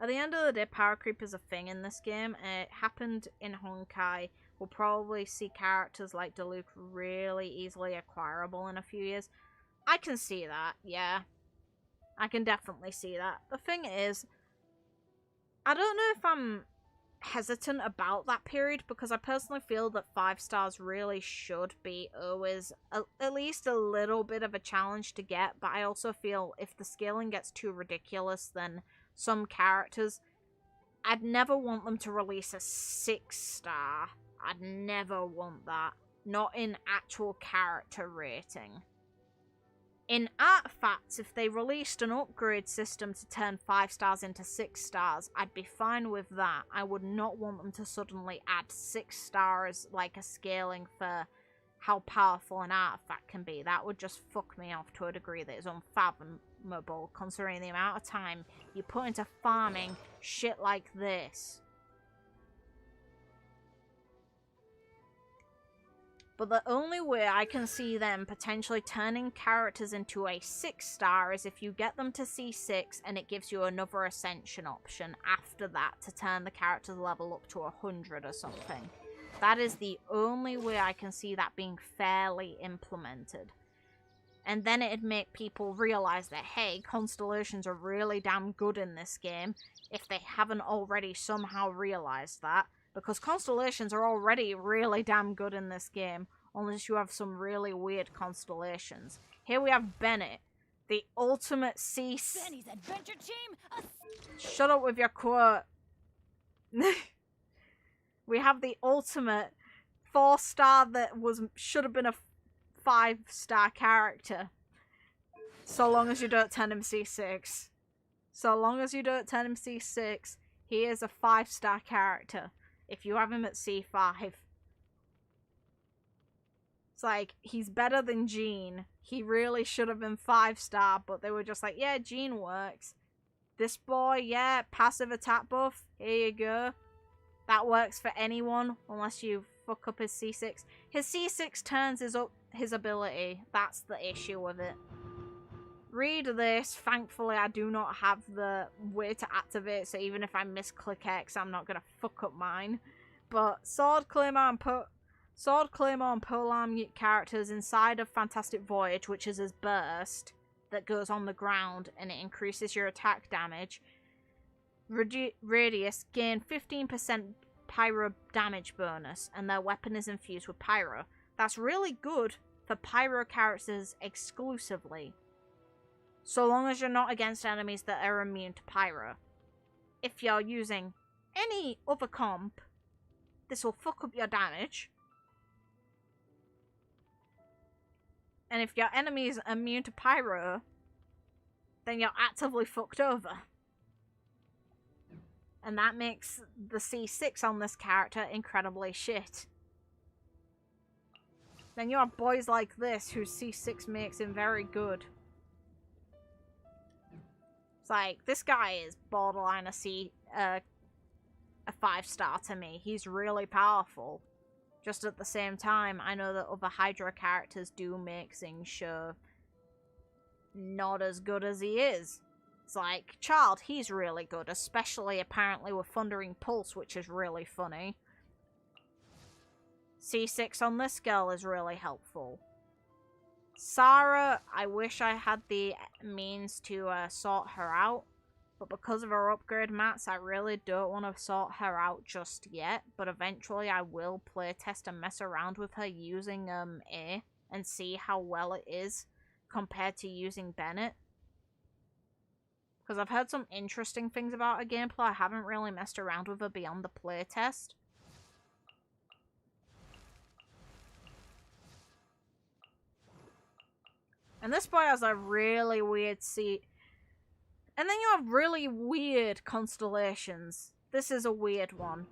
At the end of the day, power creep is a thing in this game. It happened in Honkai. We'll probably see characters like Diluc really easily acquirable in a few years. I can see that, yeah. I can definitely see that. The thing is, I don't know if I'm hesitant about that period, because I personally feel that 5 stars really should be always at least a little bit of a challenge to get, but I also feel if the scaling gets too ridiculous, then some characters, I'd never want them to release a 6 star. I'd never want that. Not in actual character rating. In artifacts, if they released an upgrade system to turn 5 stars into 6 stars, I'd be fine with that. I would not want them to suddenly add 6 stars like a scaling for how powerful an artifact can be. That would just fuck me off to a degree that is unfathomable, considering the amount of time you put into farming shit like this. But the only way I can see them potentially turning characters into a 6 star is if you get them to C6 and it gives you another ascension option after that to turn the character's level up to 100 or something. That is the only way I can see that being fairly implemented. And then it'd make people realize that, hey, constellations are really damn good in this game, if they haven't already somehow realized that. Because constellations are already really damn good in this game, unless you have some really weird constellations. Here we have Bennett, the ultimate sea... Benny's adventure team! Shut up with your quote. We have the ultimate 4 star that should have been a 5 star character. So long as you don't turn him C6. So long as you don't turn him C6, he is a 5 star character. If you have him at C5. It's like, he's better than Jean. He really should have been 5 star, but they were just like, yeah, Jean works. This boy, yeah, passive attack buff. Here you go. That works for anyone, unless you fuck up his C6. His C6 turns up his ability. That's the issue with it. Read this. Thankfully, I do not have the way to activate, so even if I misclick X, I'm not gonna fuck up mine. But Sword, Claymore, and Polearm characters inside of Fantastic Voyage, which is his burst that goes on the ground and it increases your attack damage. Radius gain 15% pyro damage bonus, and their weapon is infused with pyro. That's really good for pyro characters exclusively. So long as you're not against enemies that are immune to pyro. If you're using any other comp, this will fuck up your damage. And if your enemy is immune to pyro, then you're actively fucked over. And that makes the C6 on this character incredibly shit. Then you have boys like this whose C6 makes him very good. It's like, this guy is borderline a 5-star to me. He's really powerful. Just at the same time, I know that other Hydra characters do make Xingshi not as good as he is. It's like, Child, he's really good, especially apparently with Thundering Pulse, which is really funny. C6 on this girl is really helpful. Sarah, I wish I had the means to sort her out, but because of her upgrade mats, I really don't want to sort her out just yet, but eventually I will playtest and mess around with her using A and see how well it is compared to using Bennett. Because I've heard some interesting things about her gameplay. I haven't really messed around with her beyond the playtest. And this boy has a really weird seat. And then you have really weird constellations. This is a weird one.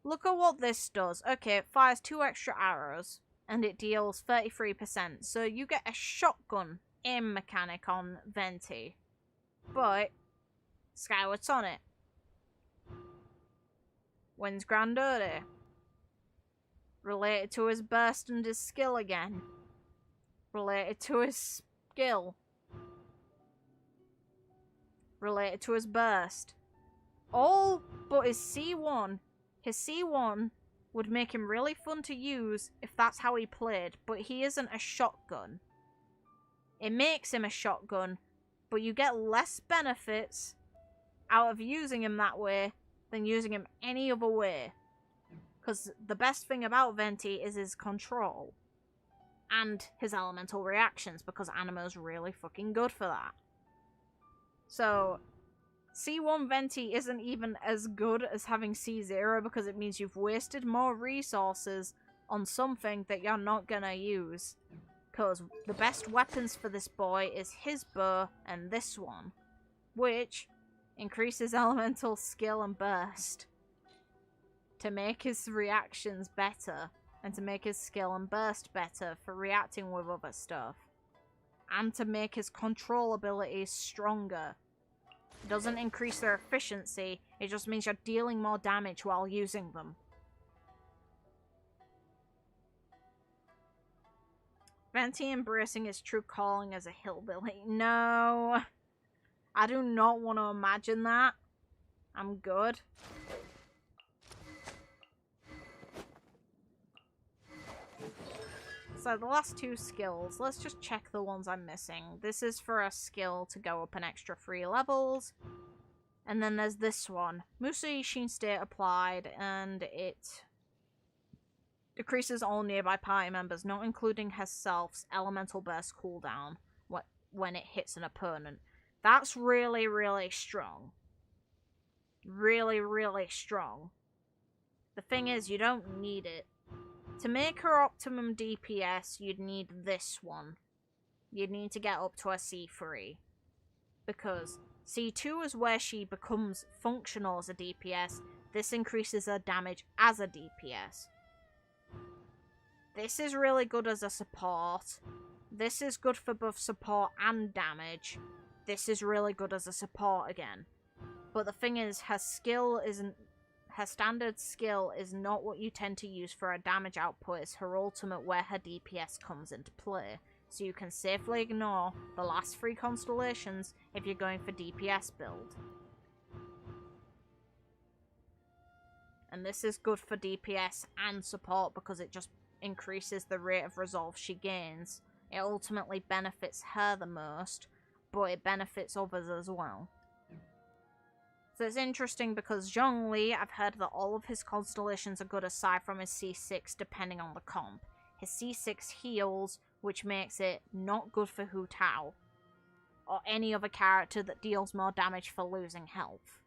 Look at what this does. Okay, it fires 2 extra arrows. And it deals 33%. So you get a shotgun aim mechanic on Venti. But Skyward Sonnet. Wins Grandeur. Related to his burst and his skill again. Related to his skill. Related to his burst. All but his C1. His C1 would make him really fun to use if that's how he played, but he isn't a shotgun. It makes him a shotgun, but you get less benefits out of using him that way than using him any other way. Because the best thing about Venti is his control. And his elemental reactions, because Animo's really fucking good for that. So, C1 Venti isn't even as good as having C0 because it means you've wasted more resources on something that you're not gonna use. Because the best weapons for this boy is his bow and this one, which increases elemental skill and burst to make his reactions better and to make his skill and burst better for reacting with other stuff and to make his control abilities stronger. It doesn't increase their efficiency, it just means you're dealing more damage while using them. Venti embracing his true calling as a hillbilly. No. I do not want to imagine that. I'm good. So the last 2 skills, let's just check the ones I'm missing. This is for a skill to go up an extra 3 levels. And then there's this one. Musa Ishin State applied, and it decreases all nearby party members, not including herself's elemental burst cooldown when it hits an opponent. That's really, really strong. Really, really strong. The thing is, you don't need it. To make her optimum DPS, you'd need this one. You'd need to get up to a C3. Because C2 is where she becomes functional as a DPS. This increases her damage as a DPS. This is really good as a support. This is good for both support and damage. This is really good as a support again. But the thing is, her standard skill is not what you tend to use for her damage output. It's her ultimate where her DPS comes into play. So you can safely ignore the last 3 constellations if you're going for DPS build. And this is good for DPS and support because it just increases the rate of resolve she gains. It ultimately benefits her the most, but it benefits others as well. So it's interesting because Zhongli, I've heard that all of his constellations are good aside from his C6 depending on the comp. His C6 heals, which makes it not good for Hu Tao, or any other character that deals more damage for losing health.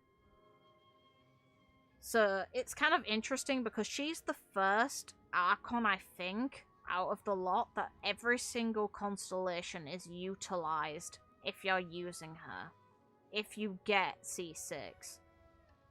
So it's kind of interesting because she's the first Archon, I think. out of the lot that every single constellation is utilized if you're using her. If you get C6.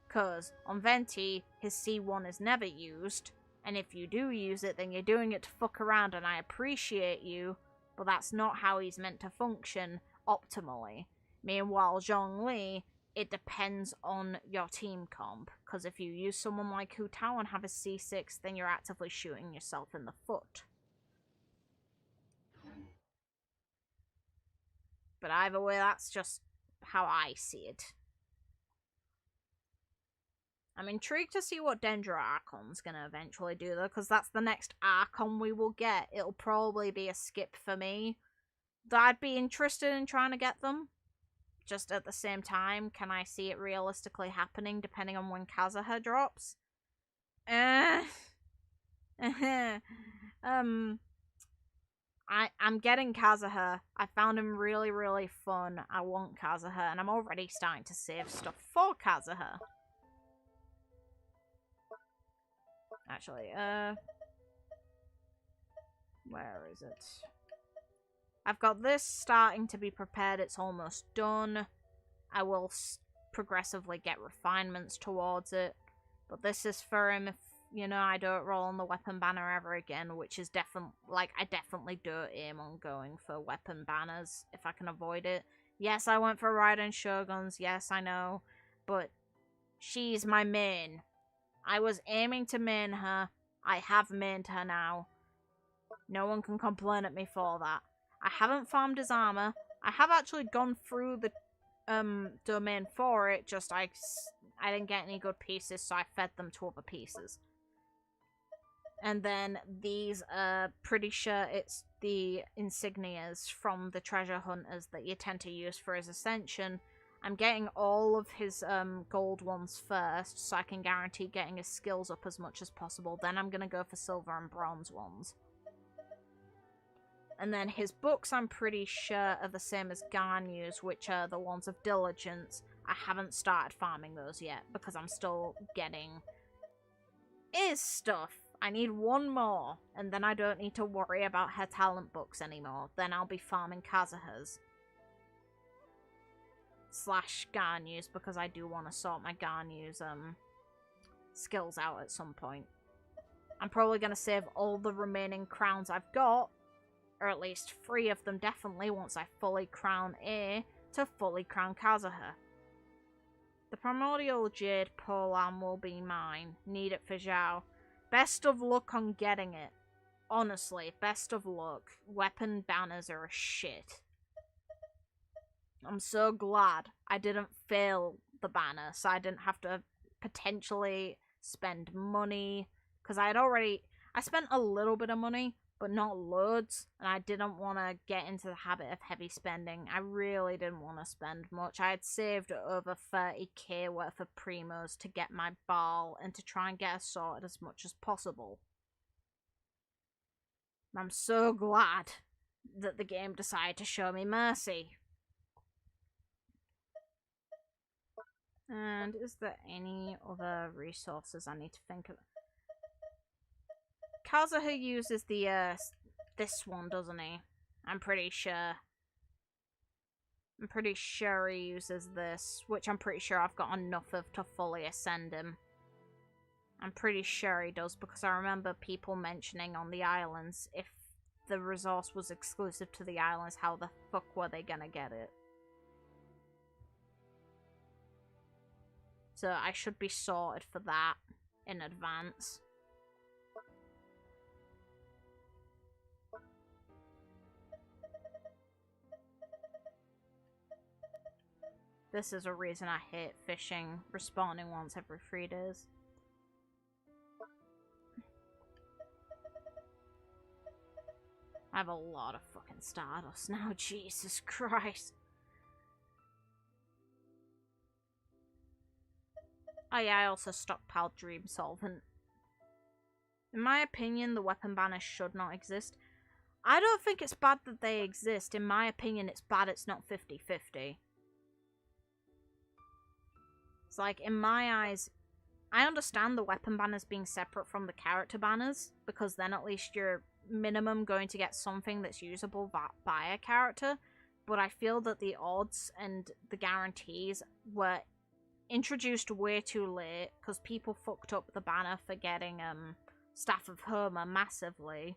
Because on Venti, his C1 is never used, and if you do use it, then you're doing it to fuck around, and I appreciate you, but that's not how he's meant to function optimally. Meanwhile, Zhongli, it depends on your team comp, because if you use someone like Hu Tao and have a C6, then you're actively shooting yourself in the foot. But either way, that's just how I see it. I'm intrigued to see what Dendro Archon's gonna eventually do, though, because that's the next Archon we will get. It'll probably be a skip for me. Though I'd be interested in trying to get them. Just at the same time, can I see it realistically happening depending on when Kazuha drops? I'm getting Kazuha. I found him really, really fun. I want Kazuha, and I'm already starting to save stuff for Kazuha. Actually, where is it? I've got this starting to be prepared. It's almost done. I will progressively get refinements towards it. But this is for him if, you know, I don't roll on the weapon banner ever again, which is definitely, like, I definitely don't aim on going for weapon banners if I can avoid it. Yes, I went for Raiden Shoguns. Yes, I know. But she's my main. I was aiming to main her. I have mained her now. No one can complain at me for that. I haven't farmed his armor. I have actually gone through the domain for it, just I didn't get any good pieces, so I fed them to other pieces. And then these are pretty sure it's the insignias from the treasure hunters that you tend to use for his ascension. I'm getting all of his gold ones first, so I can guarantee getting his skills up as much as possible. Then I'm going to go for silver and bronze ones. And then his books, I'm pretty sure, are the same as Ganyu's, which are the ones of diligence. I haven't started farming those yet, because I'm still getting his stuff. I need one more, and then I don't need to worry about her talent books anymore. Then I'll be farming Kazuha's. / Ganyu's, because I do want to sort my Ganyu's skills out at some point. I'm probably going to save all the remaining crowns I've got, or at least 3 of them definitely, once I fully crown A, to fully crown Kazuha. The Primordial Jade polearm will be mine. Need it for Zhao. Best of luck on getting it. Honestly, best of luck. Weapon banners are a shit. I'm so glad I didn't fail the banner, so I didn't have to potentially spend money. Because I spent a little bit of money, but not loads, and I didn't want to get into the habit of heavy spending. I really didn't want to spend much. I had saved over 30k worth of primos to get my Baal and to try and get her sorted as much as possible. I'm so glad that the game decided to show me mercy. And is there any other resources I need to think of? Kazuha uses the, this one, doesn't he? I'm pretty sure. I'm pretty sure he uses this, which I'm pretty sure I've got enough of to fully ascend him. I'm pretty sure he does, because I remember people mentioning on the islands, if the resource was exclusive to the islands, how the fuck were they gonna get it? So I should be sorted for that in advance. This is a reason I hate fishing, respawning once every 3 days. I have a lot of fucking Stardust now, Jesus Christ. Oh yeah, I also stockpiled Dream Solvent. In my opinion, the weapon banners should not exist. I don't think it's bad that they exist. In my opinion, it's bad it's not 50-50. It's like, in my eyes, I understand the weapon banners being separate from the character banners, because then at least you're minimum going to get something that's usable by a character, but I feel that the odds and the guarantees were introduced way too late because people fucked up the banner for getting Staff of Homer massively.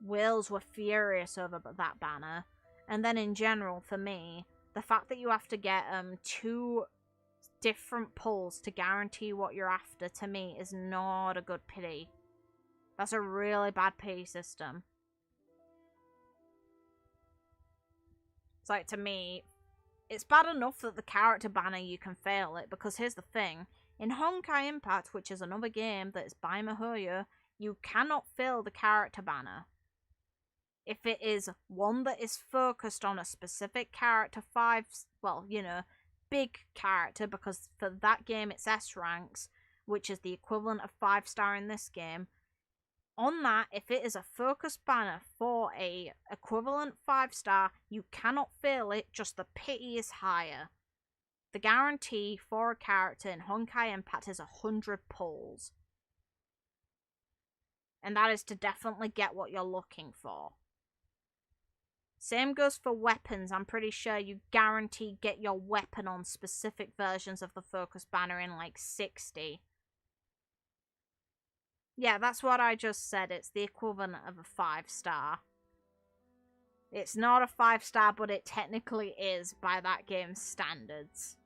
Whales were furious over that banner. And then in general, for me, the fact that you have to get 2 different pulls to guarantee what you're after, to me, is not a good pity. That's a really bad pity system. It's like, to me, it's bad enough that the character banner, you can fail it, because here's the thing. In Honkai Impact, which is another game that is by MiHoYo, you cannot fail the character banner. If it is one that is focused on a specific character, big character, because for that game it's S ranks, which is the equivalent of 5-star in this game. On that, if it is a focused banner for a equivalent 5-star, you cannot fail it, just the pity is higher. The guarantee for a character in Honkai Impact is 100 pulls. And that is to definitely get what you're looking for. Same goes for weapons. I'm pretty sure you guarantee get your weapon on specific versions of the focus banner in like 60. Yeah, that's what I just said. It's the equivalent of a 5-star. It's not a 5-star, but it technically is by that game's standards.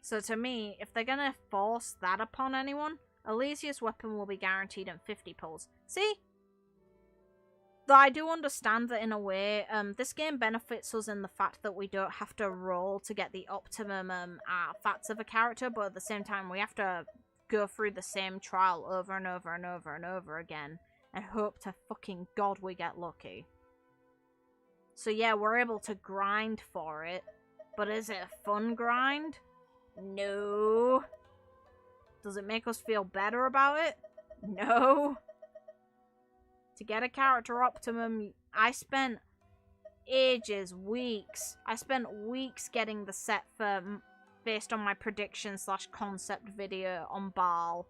So to me, if they're gonna force that upon anyone, Elysia's weapon will be guaranteed in 50 pulls. See? Though I do understand that in a way, this game benefits us in the fact that we don't have to roll to get the optimum artifacts of a character, but at the same time we have to go through the same trial over and over and over and over again and hope to fucking God we get lucky. So yeah, we're able to grind for it, but is it a fun grind? No. Does it make us feel better about it? No. To get a character optimum, I spent ages, weeks. I spent weeks getting the set for, based on my prediction / concept video on Baal.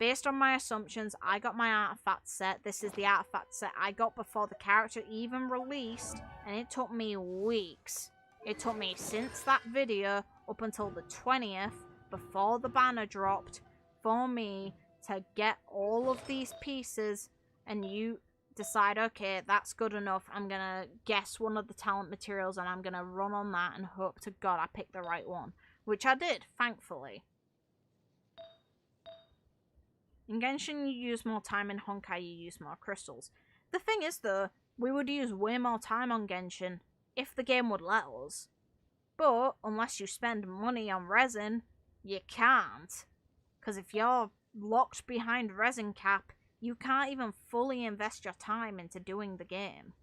Based on my assumptions, I got my artifact set. This is the artifact set I got before the character even released, and it took me weeks. It took me since that video up until the 20th, before the banner dropped, for me to get all of these pieces, and you decide, okay, that's good enough, I'm gonna guess one of the talent materials and I'm gonna run on that and hope to God I picked the right one. Which I did, thankfully. In Genshin you use more time, in Honkai you use more crystals. The thing is though, we would use way more time on Genshin if the game would let us. But unless you spend money on Resin, you can't. Because if you're locked behind Resin cap, you can't even fully invest your time into doing the game.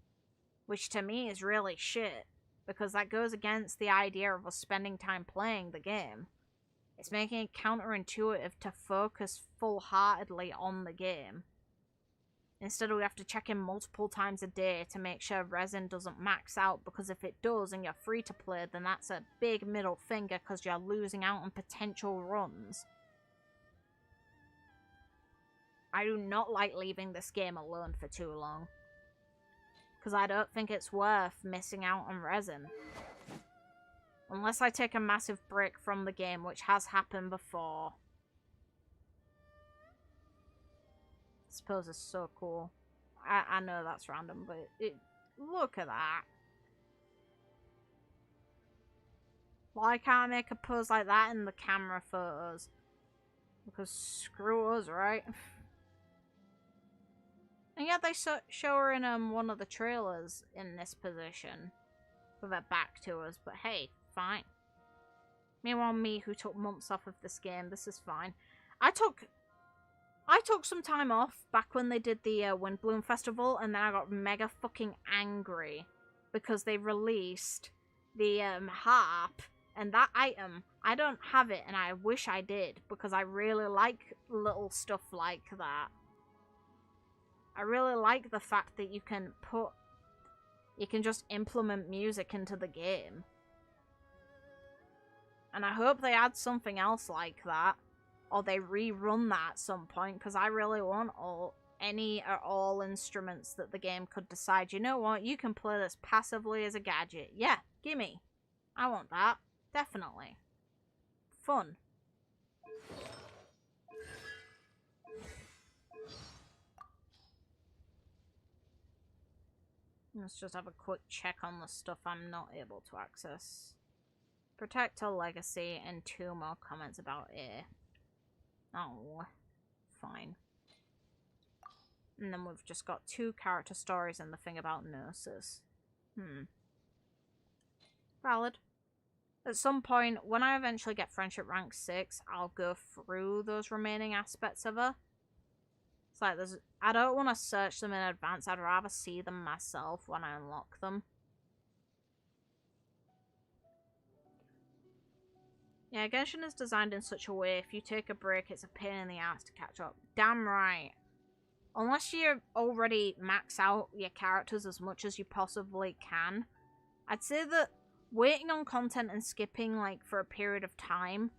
Which to me is really shit, because that goes against the idea of us spending time playing the game. It's making it counterintuitive to focus full-heartedly on the game. Instead, we have to check in multiple times a day to make sure Resin doesn't max out, because if it does and you're free to play, then that's a big middle finger because you're losing out on potential runs. I do not like leaving this game alone for too long, because I don't think it's worth missing out on Resin. Unless I take a massive break from the game, which has happened before. I suppose it's so cool. I know that's random, but look at that. Why can't I make a pose like that in the camera photos? Because screw us, right? And yet they show her in one of the trailers in this position, with her back to us, but hey, fine. Meanwhile, me, who took months off of this game, this is fine. I took some time off back when they did the Windbloom Festival, and then I got mega fucking angry because they released the harp, and that item, I don't have it, and I wish I did, because I really like little stuff like that. I really like the fact that you can just implement music into the game. And I hope they add something else like that. or they rerun that at some point, because I really want any or all instruments that the game could decide, you know what, you can play this passively as a gadget. Yeah, gimme. I want that. Definitely. Fun. Let's just have a quick check on the stuff I'm not able to access. Protector Legacy and 2 more comments about it. Oh, fine. And then we've just got 2 character stories and the thing about nurses. Valid. At some point, when I eventually get friendship rank 6, I'll go through those remaining aspects of her. It's like I don't want to search them in advance, I'd rather see them myself when I unlock them. Yeah, Genshin is designed in such a way, if you take a break, it's a pain in the ass to catch up. Damn right. Unless you already max out your characters as much as you possibly can, I'd say that waiting on content and skipping, like, for a period of time,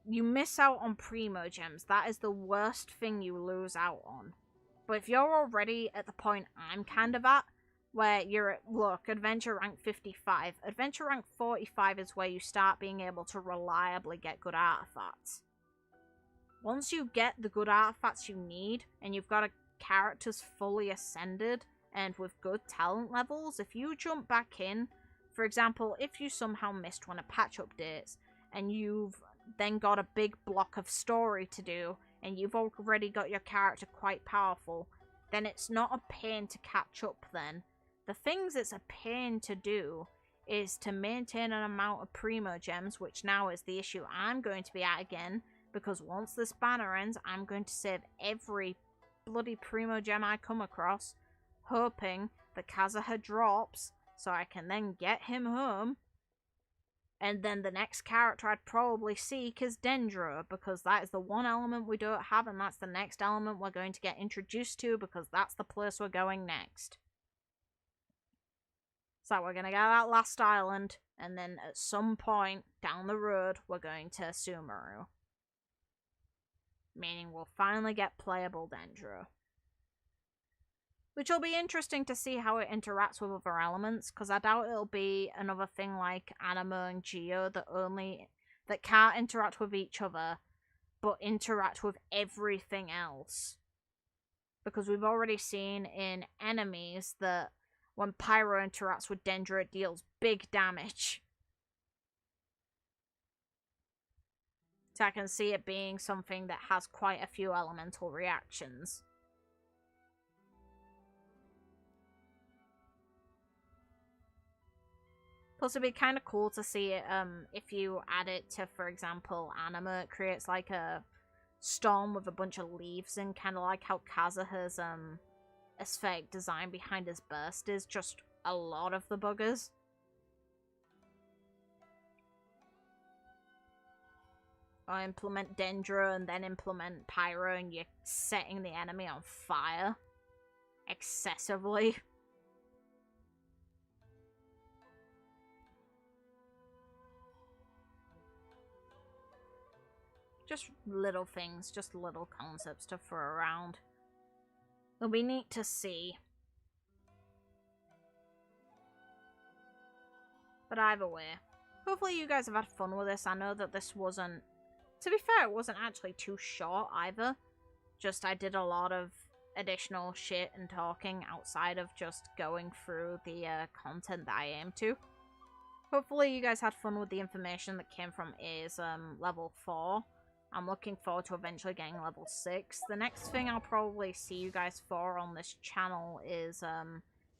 you miss out on primo gems. That is the worst thing you lose out on. But if you're already at the point I'm kind of at, where you're at, look, adventure rank 55. Adventure rank 45 is where you start being able to reliably get good artifacts. Once you get the good artifacts you need, and you've got a characters fully ascended, and with good talent levels, if you jump back in, for example, if you somehow missed one of patch updates, and you've then got a big block of story to do, and you've already got your character quite powerful, then it's not a pain to catch up then. The things it's a pain to do is to maintain an amount of primo gems, which now is the issue I'm going to be at again, because once this banner ends, I'm going to save every bloody primo gem I come across, hoping that Kazuha drops, so I can then get him home. And then the next character I'd probably seek is Dendro, because that is the one element we don't have, and that's the next element we're going to get introduced to, because that's the place we're going next. So we're going to get that last island, and then at some point down the road, we're going to Sumeru. Meaning we'll finally get playable Dendro. Which will be interesting to see how it interacts with other elements, because I doubt it'll be another thing like Anemo and Geo that can't interact with each other, but interact with everything else. Because we've already seen in enemies that when Pyro interacts with Dendro, it deals big damage. So I can see it being something that has quite a few elemental reactions. Plus, it'd be kind of cool to see it if you add it to, for example, Anima. It creates like a storm with a bunch of leaves, and kind of like how Kazuha's aesthetic design behind his burst is just a lot of the buggers. Or implement Dendro and then implement Pyro, and you're setting the enemy on fire excessively. Just little things, just little concepts to throw around. It'll be neat to see. But either way, hopefully you guys have had fun with this. I know that this wasn't, to be fair, it wasn't actually too short either. Just I did a lot of additional shit and talking outside of just going through the content that I aim to. Hopefully you guys had fun with the information that came from A's level 4. I'm looking forward to eventually getting level 6. The next thing I'll probably see you guys for on this channel is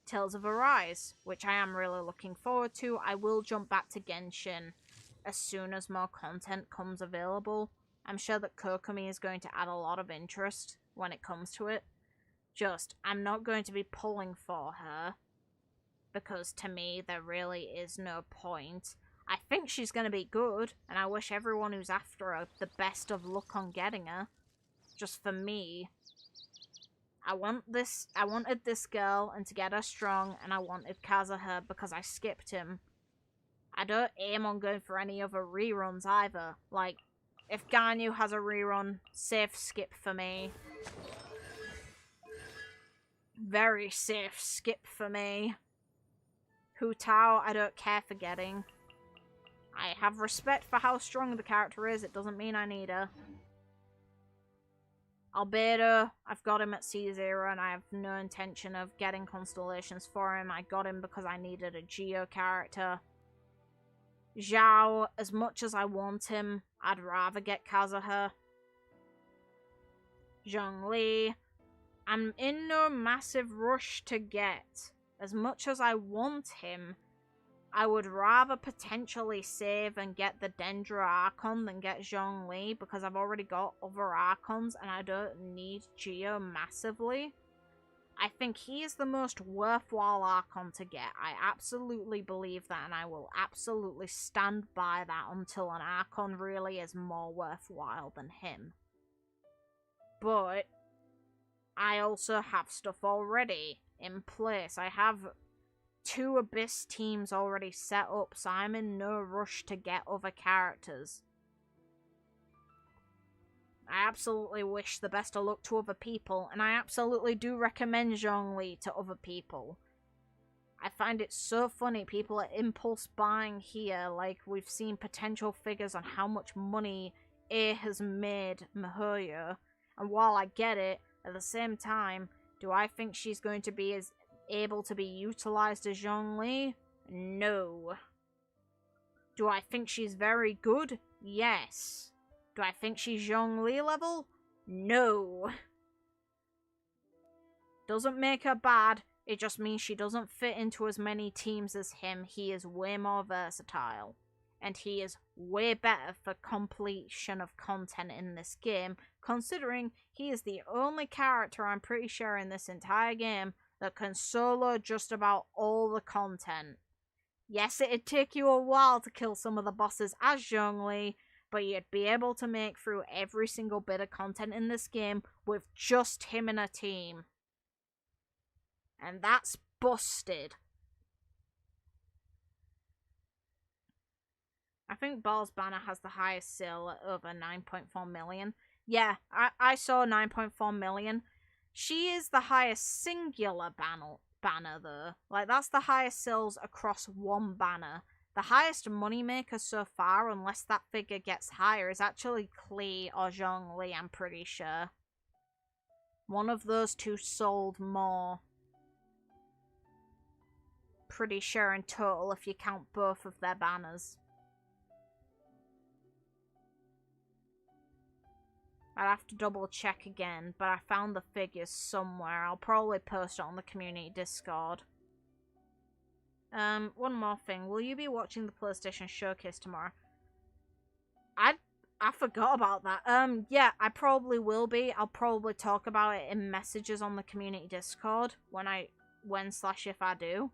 Tales of Arise, which I am really looking forward to. I will jump back to Genshin as soon as more content comes available. I'm sure that Kokomi is going to add a lot of interest when it comes to it. Just, I'm not going to be pulling for her, because to me there really is no point. I think she's going to be good, and I wish everyone who's after her the best of luck on getting her. Just for me, I wanted this girl, and to get her strong, and I wanted Kazuha because I skipped him. I don't aim on going for any other reruns either. Like, If Ganyu has a rerun, safe skip for me. Very safe skip for me. Hu Tao, I don't care for getting. I have respect for how strong the character is. It doesn't mean I need her. Albedo, I've got him at C0 and I have no intention of getting constellations for him. I got him because I needed a Geo character. Zhao, as much as I want him, I'd rather get Kazuha. Zhongli, I'm in no massive rush to get. As much as I want him, I would rather potentially save and get the Dendra Archon than get Zhongli because I've already got other Archons and I don't need Geo massively. I think he is the most worthwhile Archon to get. I absolutely believe that and I will absolutely stand by that until an Archon really is more worthwhile than him. But I also have stuff already in place. I have 2 Abyss teams already set up, so I'm in no rush to get other characters. I absolutely wish the best of luck to other people, and I absolutely do recommend Zhongli to other people. I find it so funny people are impulse buying here, like we've seen potential figures on how much money A has made Mihoyo, and while I get it, at the same time, do I think she's going to be as able to be utilized as Zhongli? No. Do I think she's very good? Yes. Do I think she's Zhongli level? No. Doesn't make her bad, it just means she doesn't fit into as many teams as him. He is way more versatile. And he is way better for completion of content in this game, considering he is the only character I'm pretty sure in this entire game that can solo just about all the content. Yes, it'd take you a while to kill some of the bosses as Zhongli, but you'd be able to make through every single bit of content in this game with just him in a team. And that's busted. I think Baal's banner has the highest sale at over 9.4 million. Yeah, I saw 9.4 million. She is the highest singular banner though. Like, that's the highest sales across one banner. The highest moneymaker so far, unless that figure gets higher, is actually Klee or Zhongli, I'm pretty sure. One of those two sold more. Pretty sure in total if you count both of their banners. I'd have to double check again, but I found the figures somewhere. I'll probably post it on the community Discord. One more thing. Will you be watching the PlayStation Showcase tomorrow? I forgot about that. Yeah, I probably will be. I'll probably talk about it in messages on the community Discord when/if I do.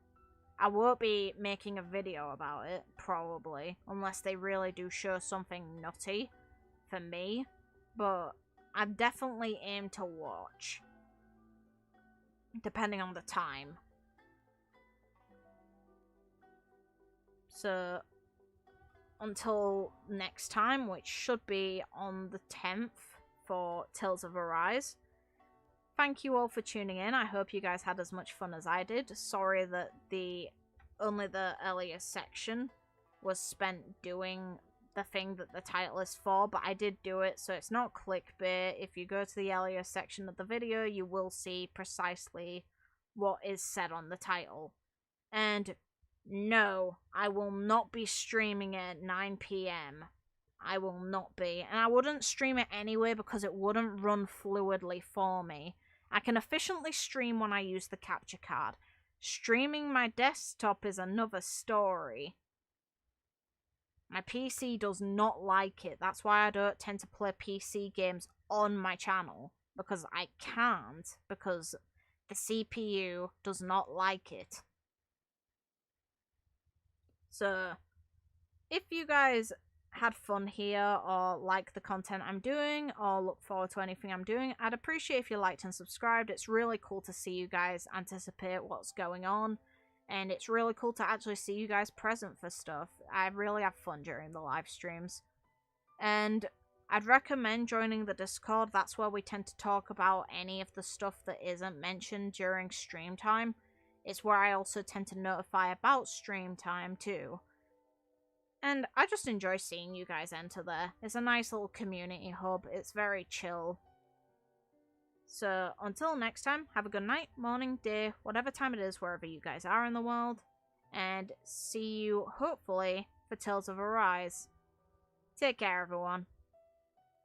I won't be making a video about it, probably, unless they really do show something nutty for me. But I definitely aim to watch, depending on the time. So, until next time, which should be on the 10th for Tales of Arise. Thank you all for tuning in. I hope you guys had as much fun as I did. Sorry that only the earlier section was spent doing the thing that the title is for, but I did do it, so it's not clickbait. If you go to the earlier section of the video, you will see precisely what is said on the title. And no, I will not be streaming it at 9 PM. I will not be. And I wouldn't stream it anyway because it wouldn't run fluidly for me. I can efficiently stream when I use the capture card. Streaming my desktop is another story. My PC does not like it. That's why I don't tend to play PC games on my channel. Because I can't. Because the CPU does not like it. So, if you guys had fun here, or like the content I'm doing, or look forward to anything I'm doing, I'd appreciate if you liked and subscribed. It's really cool to see you guys anticipate what's going on. And it's really cool to actually see you guys present for stuff. I really have fun during the live streams. And I'd recommend joining the Discord. That's where we tend to talk about any of the stuff that isn't mentioned during stream time. It's where I also tend to notify about stream time too. And I just enjoy seeing you guys enter there. It's a nice little community hub. It's very chill. So until next time, have a good night, morning, day, whatever time it is wherever you guys are in the world. And see you, hopefully, for Tales of Arise. Take care, everyone.